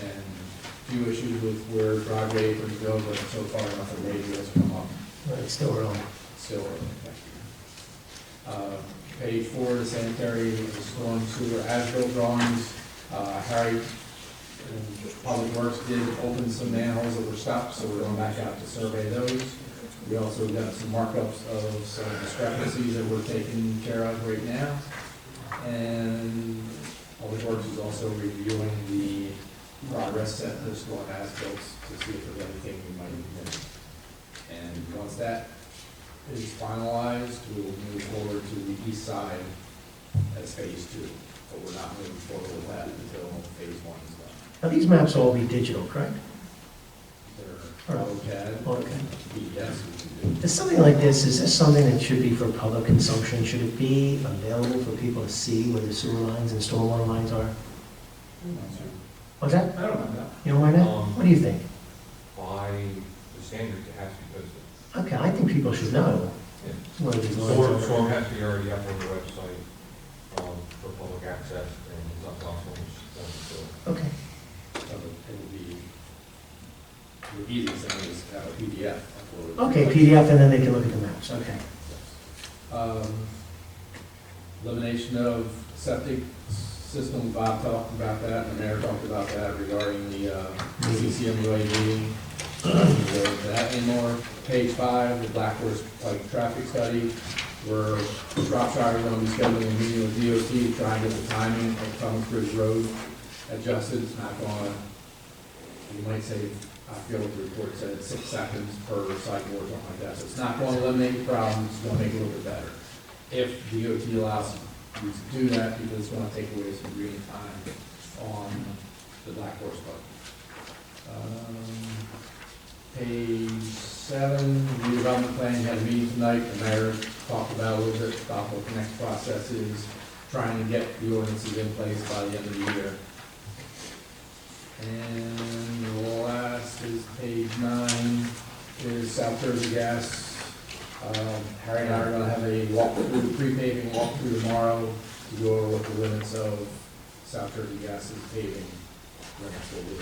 And a few issues with where driveway aprons go, but so far nothing major has come up. Well, it's still early. Still early, thank you. Page 4, the sanitary, the storm sewer as-built drawings. Harry and Public Works did open some manholes that were stopped, so we're going back out to survey those. We also got some markups of some discrepancies that we're taking care of right now. And Public Works is also reviewing the progress set for the storm as-built to see if there's anything we might be missing. And once that is finalized, we will move forward to the east side as phase 2. But we're not moving forward with that until phase 1 is done. Now, these maps will all be digital, correct? They're AutoCAD, Okay. PDFs we can do. Is something like this, is this something that should be for public consumption? Should it be available for people to see where the sewer lines and stormwater lines are? What's that? I don't know that. You don't mind that? What do you think? By the standards, it has to be posted. Okay, I think people should know where these lines are. Storm has to be already up on the website for public access, and it's up on Okay. So it will be, the easiest thing is have a PDF. Okay, PDF, and then they can look at the maps, okay. Elimination of septic system, Bob talked about that, and the mayor talked about that regarding the CCMUA meeting. That anymore. Page 5, the Black Horse Pike traffic study, where Shropshire is going to be scheduling a meeting with DOT to try and get the timing of Thomas Bridge Road adjusted. It's not going to, you might say, I feel what the report said, 6 seconds per cycle or something like that. So it's not going to eliminate the problem, it's going to make it a little bit better. If DOT allows you to do that, because it's going to take away some green time on the Black Horse Park. Page 7, redevelopment plan, you had a meeting tonight, the mayor talked about a little bit about what the next process is, trying to get the ordinances in place by the end of the year. And the last is page 9, is South Jersey Gas. Harry and I are gonna have a walkthrough, pre-paving walkthrough tomorrow to go over what the limits of South Jersey Gas's paving limits will be.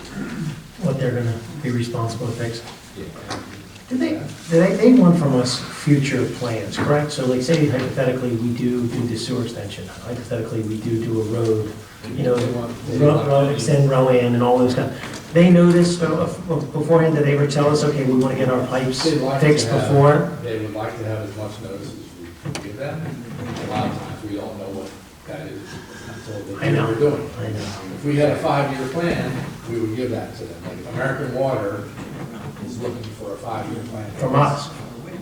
What they're gonna be responsible to fix. Yeah. They want from us future plans, correct? So like say hypothetically, we do the sewer extension, hypothetically, we do a road, you know, extend Rowan and all those kind. They know this beforehand, that they ever tell us, okay, we want to get our pipes fixed before? They would like to have as much notice as we give them. A lot of times, we don't know what that is until they know what we're doing. I know. If we had a 5-year plan, we would give that to them. Like American Water is looking for a 5-year plan. From us.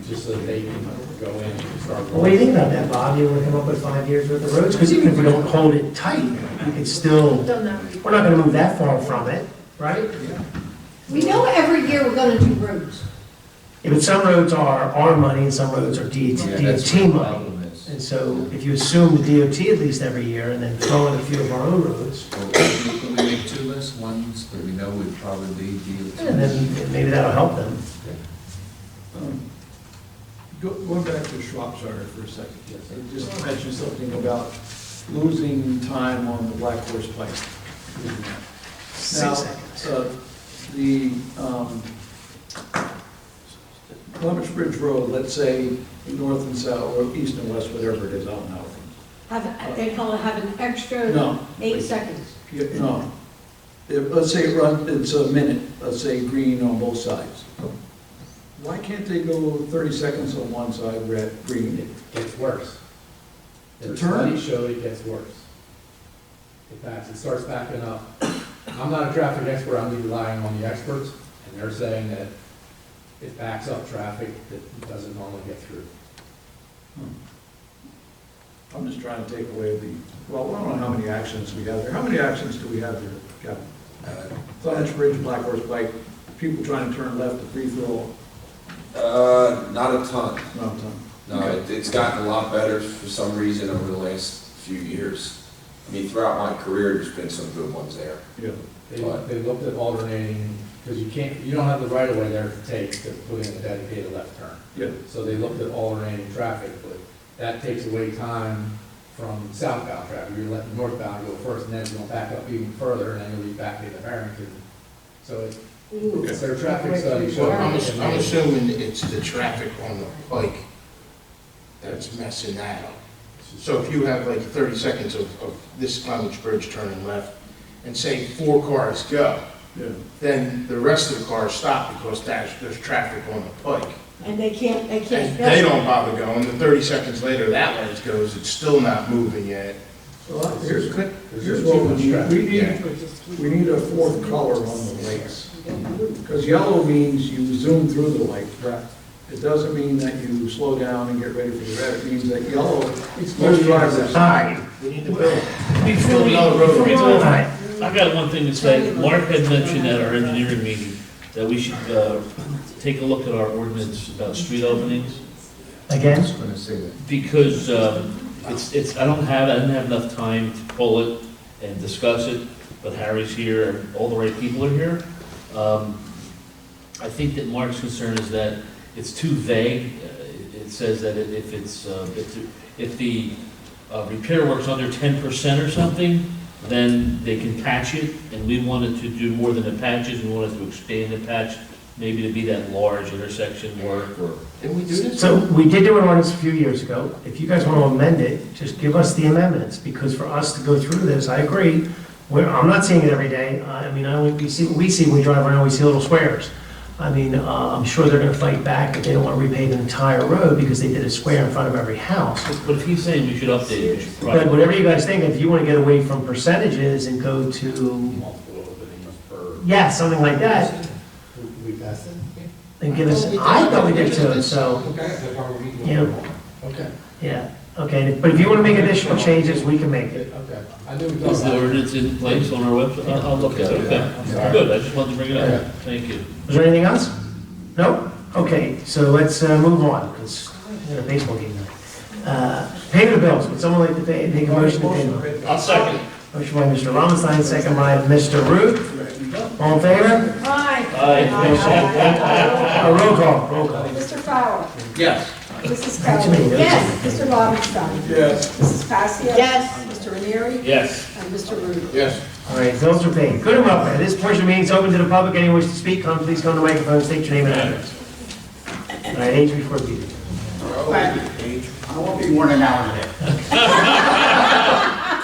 Just so that they can go in and start. What do you think about that, Bob? You want to come up with 5 years worth of roads? Because even if we don't hold it tight, we could still, we're not going to move that far from it, right? We know every year we're gonna do roads. Yeah, but some roads are our money and some roads are Yeah, that's DOT what the money. problem is. And so if you assume the DOT at least every year and then throw in a few of our own roads, Well, can we make 2 lists, ones that we know would probably be DOT? and then maybe that'll help them. Going back to Shropshire for a second, I just mentioned something about losing time on the Black Horse Pike. 6 seconds. The Columbus Bridge Road, let's say north and south, or east and west, whatever it is, I don't know. They call it have an extra No. 8 seconds. No. Let's say it's a minute, let's say green on both sides. Why can't they go 30 seconds on one side, red, green? It gets worse. The The turn? studies show it gets worse. It starts backing up. I'm not a traffic expert, I'm relying on the experts, and they're saying that it backs up traffic that doesn't normally get through. I'm just trying to take away well, I don't know how many accidents we have there. How many accidents do we have there, Kevin? Columbus Bridge, Black Horse Pike, people trying to turn left to free throw. Not a ton. No, Tom. No, it's gotten a lot better for some reason over the last few years. I mean, throughout my career, there's been some good ones there. Yeah. They looked at alternating, because you don't have the right of way there to take to put in a dedicated left turn. Yeah. So they looked at alternating traffic, but that takes away time from southbound traffic. You're letting northbound go first, and then it's going to back up even further, and then you'll be back into Barrington. So it's their traffic study. So I'm assuming it's the traffic on the pike that's messing that up. So if you have like 30 seconds of this Clemens Bridge turning left, and say 4 cars go, Yeah. then the rest of the cars stop because there's traffic on the pike. And they can't. And they don't bother going, and 30 seconds later, that light goes, it's still not moving yet. Well, here's what we need. We need a 4th color on the lights. Because yellow means you zoom through the light. It doesn't mean that you slow down and get ready for the red. It means that yellow, most drivers. Hi. We need to build another road. Hi. I got one thing to say. Mark had mentioned at our engineering meeting that we should take a look at our ordinance about street openings. I Again? was going to say that. Because I didn't have enough time to pull it and discuss it, but Harry's here and all the right people are here. I think that Mark's concern is that it's too vague. It says that if the repair work's under 10% or something, then they can patch it, and we wanted to do more than the patches, we wanted to expand the patch, maybe to be that large intersection work, or... Didn't we do this? So we did do an ordinance a few years ago. If you guys want to amend it, just give us the amendments, because for us to go through this, I agree. I'm not seeing it every day. I mean, we see when we drive around, we see little squares. I mean, I'm sure they're gonna fight back if they don't wanna repave an entire road because they did a square in front of every house. But if he's saying we should update it, we should But probably. whatever you guys think, if you wanna get away from percentages and go to, Multiple openings per. yeah, something like that, We passed it? and give us, I thought we did too, so, Okay, that's why we're meeting. Yeah. Okay. yeah, okay. But if you wanna make additional changes, we can make it. Okay. I knew we Is talked the about it. ordinance in place on our website? I'll look at it, okay. Good, I just wanted to bring it up. Thank you. Was there anything else? No? Okay, so let's move on, because we got a baseball game tonight. Payment of bills, would someone like to make a motion to pay them? I'll second. Motion by Mr. Lowenstein, second by Mr. Root. All in favor? Aye. Roll call, roll call. Mr. Fowler? Yes. Mrs. Thanks, Jimmy. Kelly? Yes. Mr. Lobenstein? Yes. Mrs. Passios? Yes. Mr. Ranieri? Yes. And Mr. Rudy? Yes. All right, bills are paid. Good and welcome. This portion of the meeting is open to the public. Anyone wish to speak, please come to the microphone, state your name and address. All right, age before beauty. I won't be more than an hour today.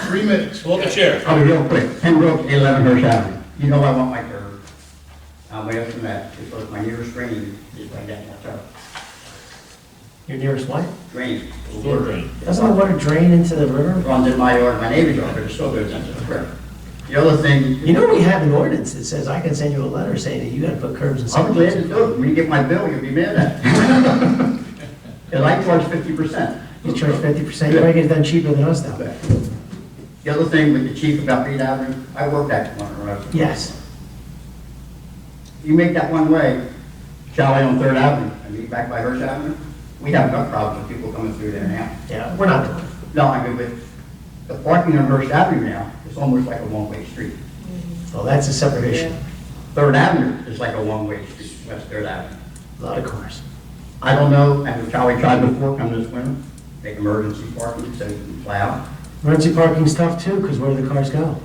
3 minutes. Pull up a chair. I'll be real quick. 10 Road, 11 Hirsch Avenue. You know I want my curb. I'm way up from that because my nearest drain is right down that road. Your nearest what? Drain. Storm drain. Doesn't the water drain into the river? Runs in my yard, my neighbor's yard, but it still goes into the river. The other thing. You know, we have an ordinance that says I can send you a letter saying that you gotta put curbs and I'm glad sidewalks. to do it. When you get my bill, you'll be mad at me. And I charge 50%. You charge 50%, you might get it done cheaper than us now. The other thing with the chief about Reed Avenue, I work that corner, right? Yes. You make that one way, Charlie on Third Avenue, and me back by Hirsch Avenue, we have enough problems with people coming through there now. Yeah, we're not doing it. No, I mean, with the parking on Hirsch Avenue now, it's almost like a one-way street. Well, that's a separate issue. Third Avenue is like a one-way street, West Third Avenue. A lot of cars. I don't know, and Charlie tried before, come this winter, make emergency parking so you can plow. Emergency parking's tough too, because where do the cars go?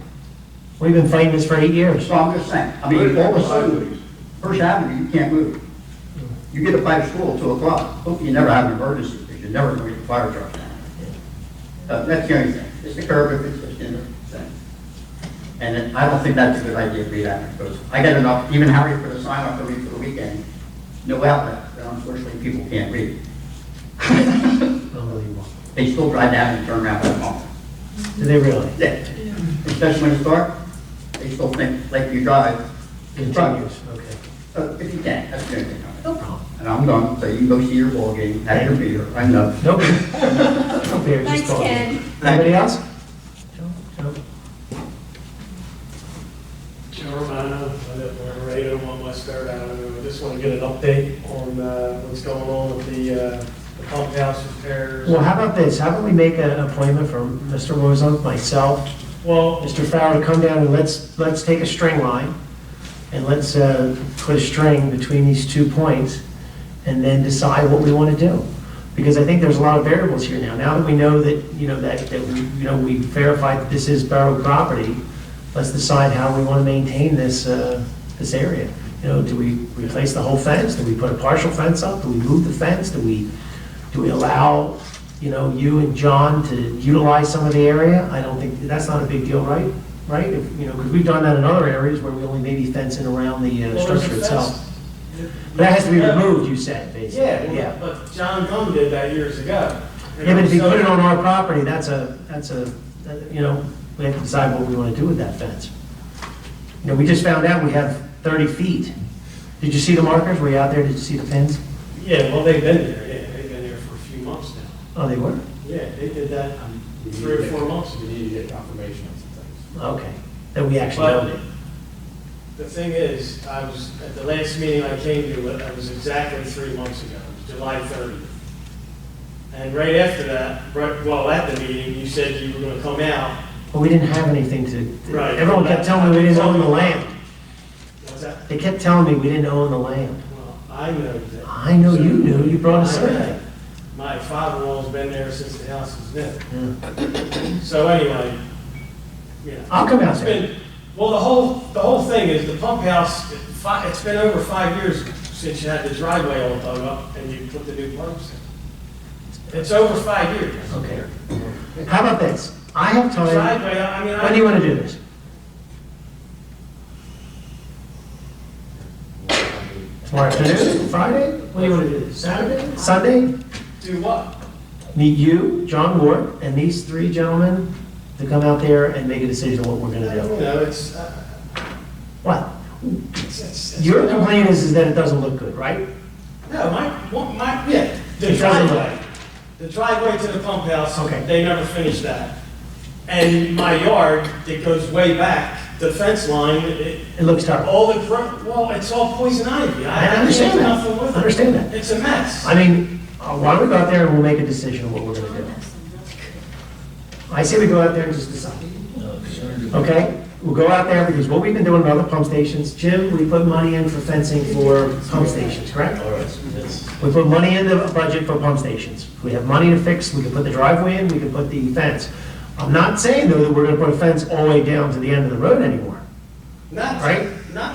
We've been fighting this for 8 years. So I'm just saying, I mean, all of a sudden, Hirsch Avenue, you can't move. You get up by the school at 2 o'clock, hope you never have an emergency, because you're never going to get a fire truck down. That's the only thing, it's the curb, if it's just in the thing. And then I don't think that's a good idea to be that, because I get enough, even Harry put a sign up for me for the weekend, no outlet, but unfortunately, people can't read. Unbelievable. They still drive down and turn around back home. Do they really? Yeah. Especially when it's dark, they still think, like you drive, it's dark. Continues, okay. If you can, that's the only thing. No problem. And I'm done, so you can go see your ball game, have your beer, I know. Nope. No beer, just Thanks, talking. Ken. Anybody else? Joe? Joe Romano, I live on Laredo, on West Third Avenue. I just want to get an update on what's going on with the pump house repairs. Well, how about this? How about we make an appointment for Mr. Rozunk, myself, Well, Mr. Farrow to come down and let's take a string line and let's put a string between these 2 points and then decide what we want to do. Because I think there's a lot of variables here now. Now that we know that, we verified that this is borough property, let's decide how we want to maintain this area. Do we replace the whole fence? Do we put a partial fence up? Do we move the fence? Do we allow, you and John to utilize some of the area? I don't think, that's not a big deal, right? Right? Because we've done that in other areas where we only maybe fence in around the structure itself. But that has to be removed, you said, basically. yeah, but John Gum did that years ago. Yeah, but if you put it on our property, we have to decide what we want to do with that fence. We just found out we have 30 feet. Did you see the markers? Were you out there? Did you see the pins? Yeah, well, they've been there, yeah, they've been there for a few months now. Oh, they were? Yeah, they did that 3 or 4 months ago. You need to get confirmation on some things. Okay. That we actually own it. The thing is, I was, at the last meeting I came to, it was exactly 3 months ago, it was July 30th. And right after that, at the meeting, you said you were gonna come out. But we didn't have anything to, Right. everyone kept telling me we didn't own the land. What's that? They kept telling me we didn't own the land. Well, I know that. I know you knew, you brought a I survey. know. My father-in-law's been there since the house was built. Yeah. So anyway, I'll come out It's there. been, well, the whole thing is the pump house, it's been over 5 years since you had the driveway all dug up and you put the new pumps in. It's over 5 years. Okay. How about this? I have time. Driveway, I mean, When do you want to do this? Tomorrow afternoon, Friday? What do you want to do? Saturday? Sunday? Do what? Meet you, John Ward, and these three gentlemen to come out there and make a decision on what we're gonna do. You know, it's, What? it's. Your complaint is that it doesn't look good, right? No, yeah, the It doesn't driveway. The driveway to the pump house. Okay. They never finished that. And my yard, that goes way back, the fence line, It looks terrible. all well, it's all poison ivy. I understand can't do that. nothing with it. I understand that. It's a mess. I mean, why don't we go out there and we'll make a decision on what we're gonna do? I say we go out there and just decide. Okay? We'll go out there because what we've been doing in other pump stations, Jim, we put money in for fencing for pump stations, correct? All right, yes. We put money in the budget for pump stations. We have money to fix, we can put the driveway in, we can put the fence. I'm not saying though that we're gonna put a fence all the way down to the end of the road anymore. Not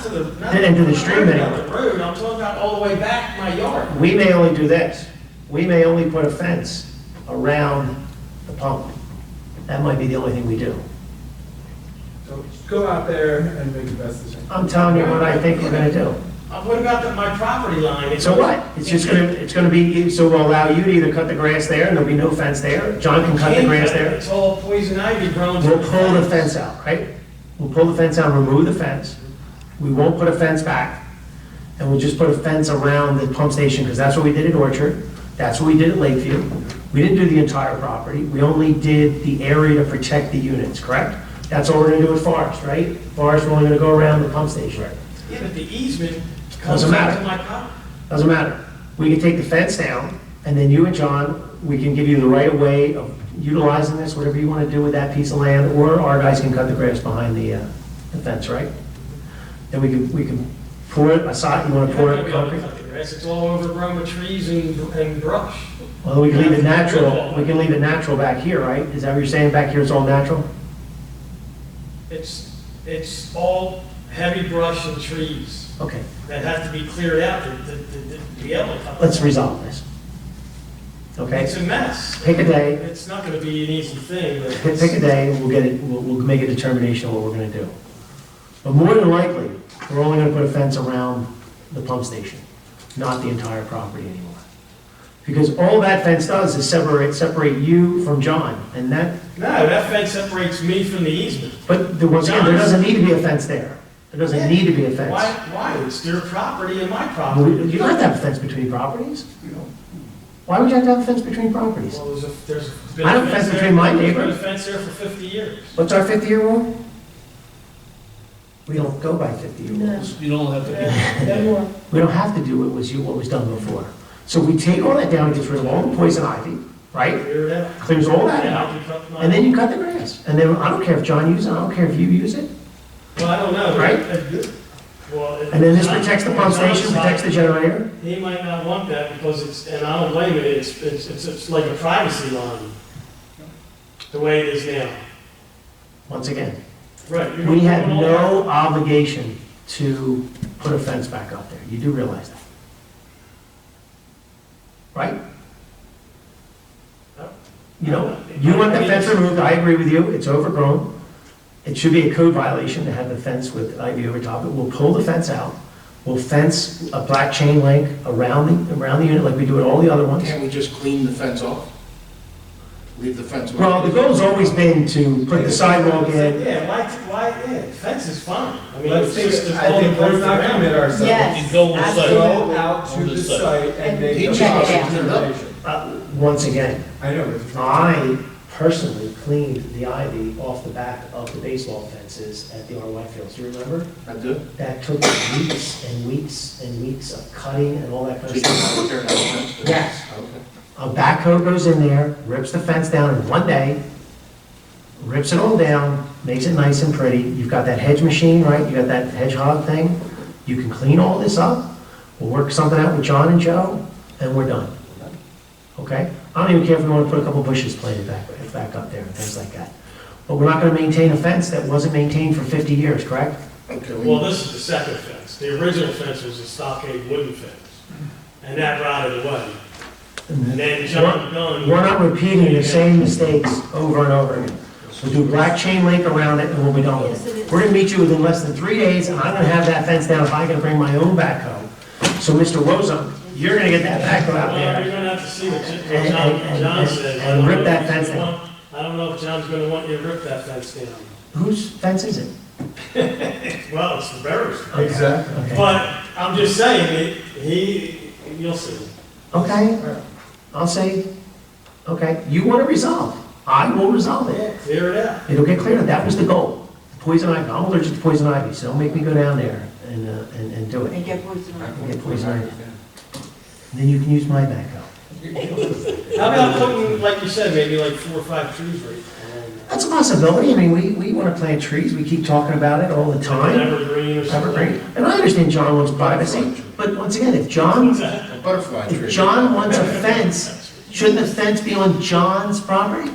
to the. Not And into the stream not anyway. the road, I'm talking about all the way back my yard. We may only do this. We may only put a fence around the pump. That might be the only thing we do. So go out there and make the best decision. I'm telling you what I think we're gonna do. What about my property line? So what? It's gonna be, so we'll allow you to either cut the grass there, and there'll be no fence there. John can cut the grass there. It's all poison ivy growing. We'll pull the fence out, right? We'll pull the fence out, remove the fence. We won't put a fence back. And we'll just put a fence around the pump station, because that's what we did at Orchard. That's what we did at Lakeview. We didn't do the entire property. We only did the area to protect the units, correct? That's all we're gonna do at Forest, right? Forest, we're only gonna go around the pump station. Yeah, but the easement comes Doesn't up matter. to my property. Doesn't matter. We can take the fence down, and then you and John, we can give you the right of way of utilizing this, whatever you want to do with that piece of land, or our guys can cut the grass behind the fence, right? Then we can pour it aside, you want to pour You're it not gonna be able to concrete? cut the grass. It's all overgrown with trees and brush. Well, we can leave it natural, we can leave it natural back here, right? Is that what you're saying, back here it's all natural? It's all heavy brush and trees Okay, that have to be cleared out to be able to cut. let's resolve this. Okay? It's a mess. Pick a day, It's not gonna be an easy thing, but pick a day, and we'll get it, we'll make a determination of what we're gonna do. But more than likely, we're only gonna put a fence around the pump station, not the entire property anymore. Because all that fence does is separate you from John, and that, no, that fence separates me from the easement. but once again, there doesn't need to be a fence there. There doesn't need to be a Why, fence. why? It's their property and my You property. don't have to have a fence between properties. Why would you have to have a fence between properties? Well, there's been I have a fence there- between my there's neighbor. been a fence there for 50 years. What's our 50-year rule? We don't go by 50-year rules. You don't have to We don't have to do what was done before. So we take all that down, it gets rid of all the poison ivy, right? Clear it out. Clears all that Yeah, I out, can cut my- and then you cut the grass. And then, I don't care if John uses it, I don't care if you use it. Well, I don't know. Right. Well, And then this protects the pump station, protects the generator. He might not want that because it's, and I don't blame it, it's like a privacy line. The way it is now. Once again, Right. you're we have doing all no obligation to put a fence back up there. You do realize that? Right? You know, you want the fence removed, I agree with you, it's overgrown. It should be a code violation to have the fence with ivy over top of it. We'll pull the fence out. We'll fence a black chain link around the unit like we do at all the other ones. Can't we just clean the fence off? Leave the fence? Well, the goal's always been to put the sidewalk in. Yeah, yeah, fence is fine. I mean, Let's it's just. I think let's not commit ourselves. Yes. You go on the site. Go out to On the the site. site and make He a checked it out. determination. Once again, I know, but. I personally cleaned the ivy off the back of the baseball fences at the RY fields. Do you remember? I do. That took weeks and weeks and weeks of cutting and all that kind So of you can stuff. put there and have a fence there? Yes. Okay. A backhoe goes in there, rips the fence down in one day, rips it all down, makes it nice and pretty. You've got that hedge machine, right? You got that hedgehog thing. You can clean all this up. We'll work something out with John and Joe, and we're done. Okay? I don't even care if we want to put a couple bushes planted back up there and things like that. But we're not going to maintain a fence that wasn't maintained for 50 years, correct? Okay. Well, this is the second fence. The original fence was a stockade wooden fence, and that rotted away. And then John Dunn. We're not repeating the same mistakes over and over again. We'll do black chain link around it and we'll be done with it. We're gonna meet you within less than 3 days and I'm gonna have that fence down if I can bring my own backhoe So Mr. Wozunk, you're gonna get that backhoe out Well, you're there gonna have to see what and- John says. and rip that fence down. I don't know if John's gonna want you to rip that fence down. Whose fence is it? Well, it's the Borough's. Exactly. Okay. But I'm just saying, you'll see. Okay, I'll say, okay, you want to resolve, I will resolve it. Yeah, clear it out. It'll get cleared, that was the goal. Poison ivy, I'm allergic to poison ivy, so don't make me go down there and do it. And get poison ivy. Get poison ivy. Then you can use my backhoe. How about putting, like you said, maybe like 4 or 5 trees right? That's a possibility, I mean, we want to plant trees, we keep talking about it all the time. Evergreen or something. Evergreen. And I understand John wants privacy, but once again, if John Butterfly tree. If John wants a fence, shouldn't the fence be on John's property?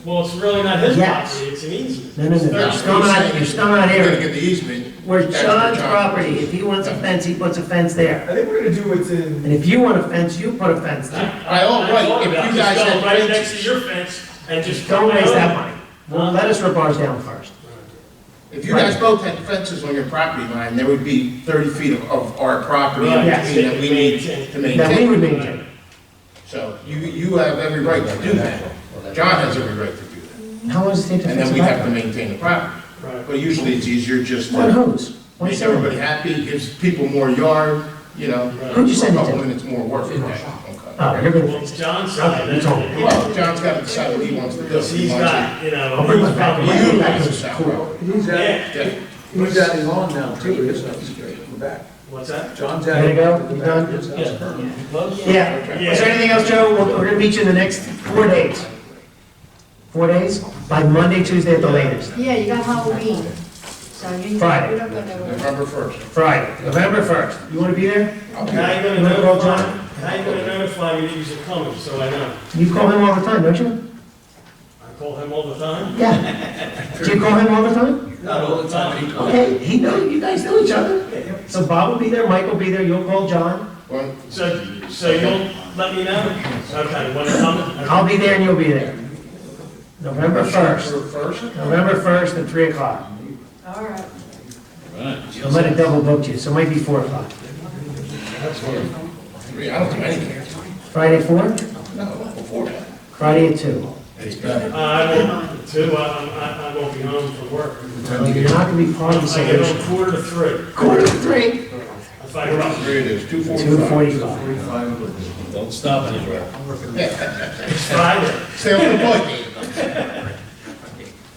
Well, it's really not his Yes. property, it's an easement. No, you're still not You're gonna here. get the easement. Where That's John's John. property, if he wants a fence, he puts a fence there. I think we're gonna do what's in. And if you want a fence, you put a fence there. I thought right, about if you just guys going had right fences. next to your fence and just. Don't waste that money. Well, let us rip ours down first. If you guys both had fences on your property line, there would be 30 feet of our property in Right. between that we need to That we maintain. would maintain. So you have every right to do that. John has every right to do that. How long does it take to And fix then a we have to backhoe? maintain the property. Right. But usually it's easier just One to hose. One make cylinder. everybody happy, gives people more yard, you know. Who'd you send it A couple to? minutes more work. Okay. Oh, you're gonna Well, fix it. John's side. Okay, you told me. Well, John's got to decide what he wants to do. Because he's got, you know. I'll bring my he's backhoe. probably- My You backhoe's use that cool. road. He's Yeah. adding, he's adding on now too, isn't he? We're back. What's that? John's Ready adding. to go? You done? Yeah. Is there anything else, Joe? We're gonna meet you in the next 4 days. 4 days? By Monday, Tuesday at the latest. Yeah, you got Halloween. So you. Friday. You're not gonna. November 1st. Friday, November 1st. You wanna be there? How you gonna You wanna call notify, John? how you gonna notify me that you're coming, so I know? You call him all the time, don't you? I call him all the time? Yeah. Do you call him all the time? Not all the time. Okay, you guys know each other. So Bob will be there, Mike will be there, you'll call John. Well, So you'll let me know? Okay, when it's coming? I'll be there and you'll be there. November 1st. November 1st at 3 o'clock. All right. I might have double booked you, so it might be 4 o'clock. I don't do anything. Friday 4? No, before that. Friday at 2. I won't be home from work. You're not gonna be part of the I get solution. home 2:45. 2:45. If I rush. 3 it is, 2:45. 2:45. Don't stop anywhere. It's Friday. Stay on the point.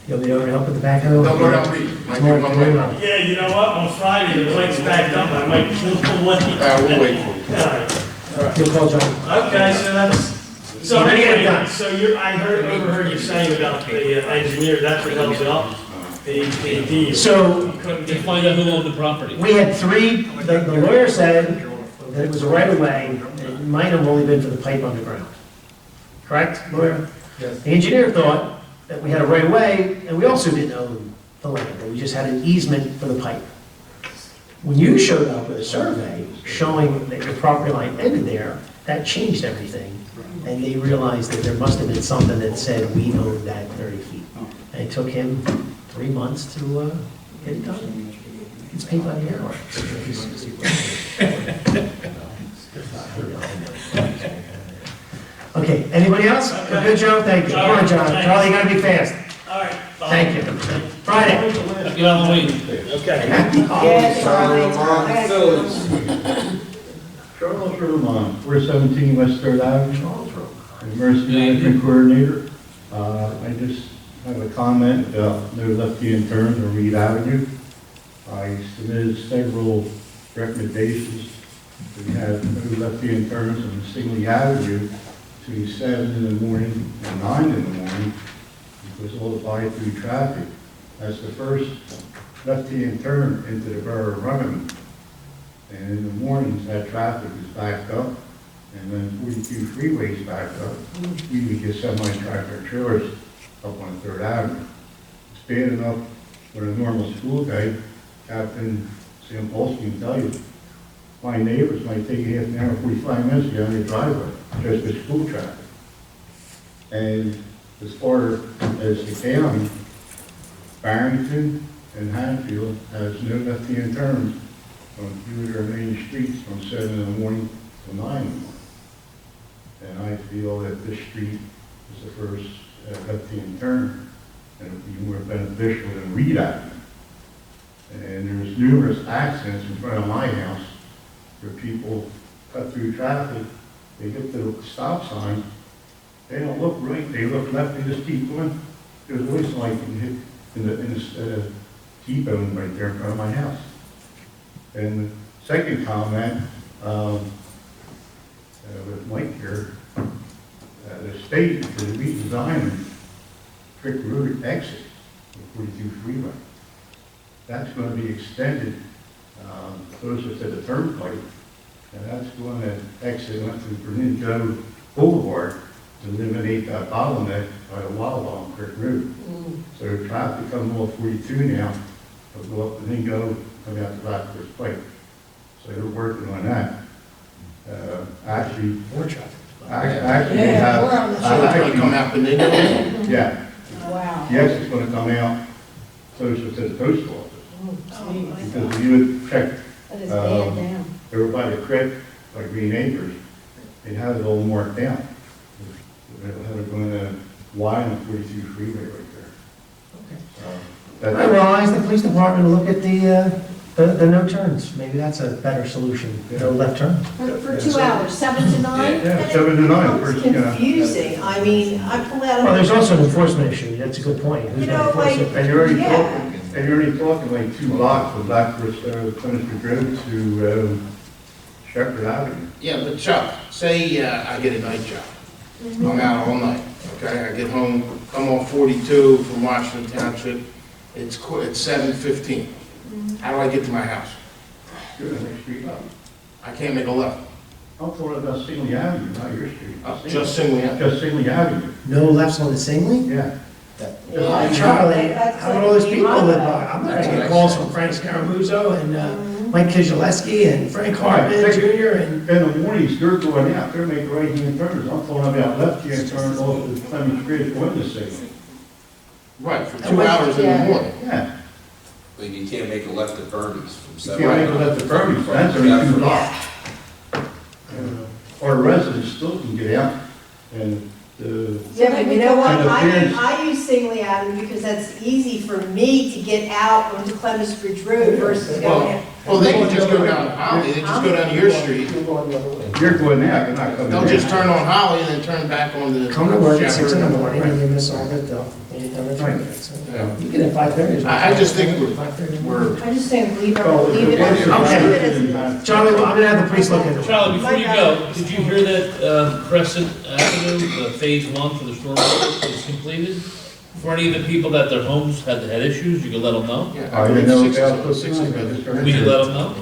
You'll be over to help with the backhoe? Don't go down beat. Might be one way. Yeah, you know what, on Friday, the lights backed up, I might kill the light. We'll wait for you. All right. You'll call John. Okay, so that's, so You're gonna get it anyway, done. so overheard you saying about the engineer, that's what held it up, the deed. So, You couldn't To get- find out who owned the property. we had 3, the lawyer said that it was a right of way, it might have only been for the pipe underground. Correct, lawyer? Yes. The engineer thought that we had a right of way, and we also didn't own the land, that we just had an easement for the pipe. When you showed up with a survey showing that your property line ended there, that changed everything. And they realized that there must have been something that said we owned that 30 feet. And it took him 3 months to get it done. It's paid by the hour. Okay, anybody else? Good, Joe, thank you. Come on, John. Charlie, you gotta be fast. All right. bye. Thank you. Friday. Happy Halloween. Okay. Yeah, Charles Room on 417 West 3rd Avenue. Emergency Management Coordinator. I just have a comment about no left-hand turns on Reed Avenue. I submitted several recommendations. We have no left-hand turns on Singley Avenue between 7 in the morning and 9 in the morning because all the buy-through traffic. That's the first left-hand turn into the borough of Runnemede. And in the mornings, that traffic is backed up, and then 42 freeways backed up. You get semi-tractor trailers up on 3rd Avenue. It's bad enough on a normal school day. Captain Sam Polsky can tell you, my neighbors might take half an hour, 45 minutes to get on their driveway, just for school traffic. And as far as the county, Barrington and Hatfield has no left-hand turns on few of their main streets from 7 in the morning to 9 in the morning. And I feel that this street is the first left-hand turn, and it would be more beneficial than Reed Avenue. And there's numerous accidents in front of my house where people cut through traffic, they get to the stop sign, they don't look right, they look left, they just keep going. There's always like hit in the T-bone right there in front of my house. And the second comment, with Mike here, the state is redesigning Crick Road exit, the 42 freeway. That's going to be extended closer to the turnpike, and that's going to exit onto Berlin Joe Boulevard to eliminate that bottleneck by the Wawa on Crick Road. So traffic coming off 42 now, will go up and then come out the Blackbird Pike. So they're working on that. Actually, More traffic. actually, Yeah, we're on the So it's gonna come out Benigno? yeah, Wow. yes, it's going to come out closer to the post office. Because if you would check That is bad down. over by the creek, like Green Acres, it has it all marked down. They're going to widen the 42 freeway right there. All right, well, I asked the police department to look at the no turns. Maybe that's a better solution, no left turn. For 2 hours, 7 to 9? Yeah, 7 to 9, It's first, you know. confusing. I mean, I pull out. Well, there's also an enforcement issue. That's a good point. Who's You going to know, enforce like- it? And you're already Yeah. talking, like 2 blocks from Blackbird, Clemens Road to Shepherd Avenue. Yeah, but Chuck, say I get a night job. I'm out all night, okay? I get home, come off 42 from Washington Township. It's 7:15. How do I get to my house? You're the next street up. I can't make a left. I'm talking about Singley Avenue, not your street. Just Singley Avenue. Just Singley Avenue, No lefts on the Singley? yeah. Charlie, how do all those people live by? I'm not gonna get calls from Frank Scaramuzzo and Mike Kizaleski and Frank Hartman Jr. and... In the mornings, they're going out, they're making right-hand turns. I'm talking about left-hand turns off the Clemens Bridge going to Singley. Right, for 2 hours in the morning. Yeah. But you can't make a left at Bernie's from You 7. can't make a left to Bernie's, that's only 2 blocks. Our residents still can get out and, Yeah, but you know what, And appears- I use Singley Avenue because that's easy for me to get out onto Clemens Bridge Road versus going. Well, they can just go down Holly, they just go down your street. you're going out, you're not coming They'll in. just turn on Holly and then turn back on the. Come to work at 6 in the Shepherd. morning and you miss all the, you don't return it. So, you get at 5:30. I just think we're, 5:30. I just think leave Oh, it, leave it as. Okay. leave it as- Charlie, well, I'm gonna have the police look into it. Charlie, before you go, did you hear that Crescent Avenue, phase 1 for the storm is completed? For any of the people that their homes had issues, you can let them know? Yeah, I didn't know six is- about those six is things. good. Will you let them know?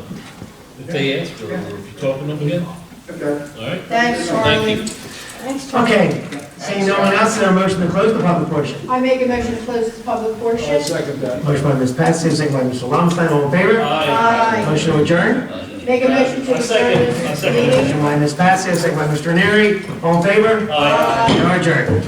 If they ask, or if you're talking to them again? Okay. All right? Thanks, Thank Charlie. you. Thanks, Charlie. Okay, seeing no one else, is there a motion to close the public portion? I make a motion to close the public portion. Second that. Motion by Ms. Patsy, second by Mr. Longstein, all in favor? Aye. Motion to adjourn? Make a motion to I adjourn second. this I second. meeting. Motion by Ms. Patsy, second by Mr. Neri, all in favor? Aye. We are adjourned.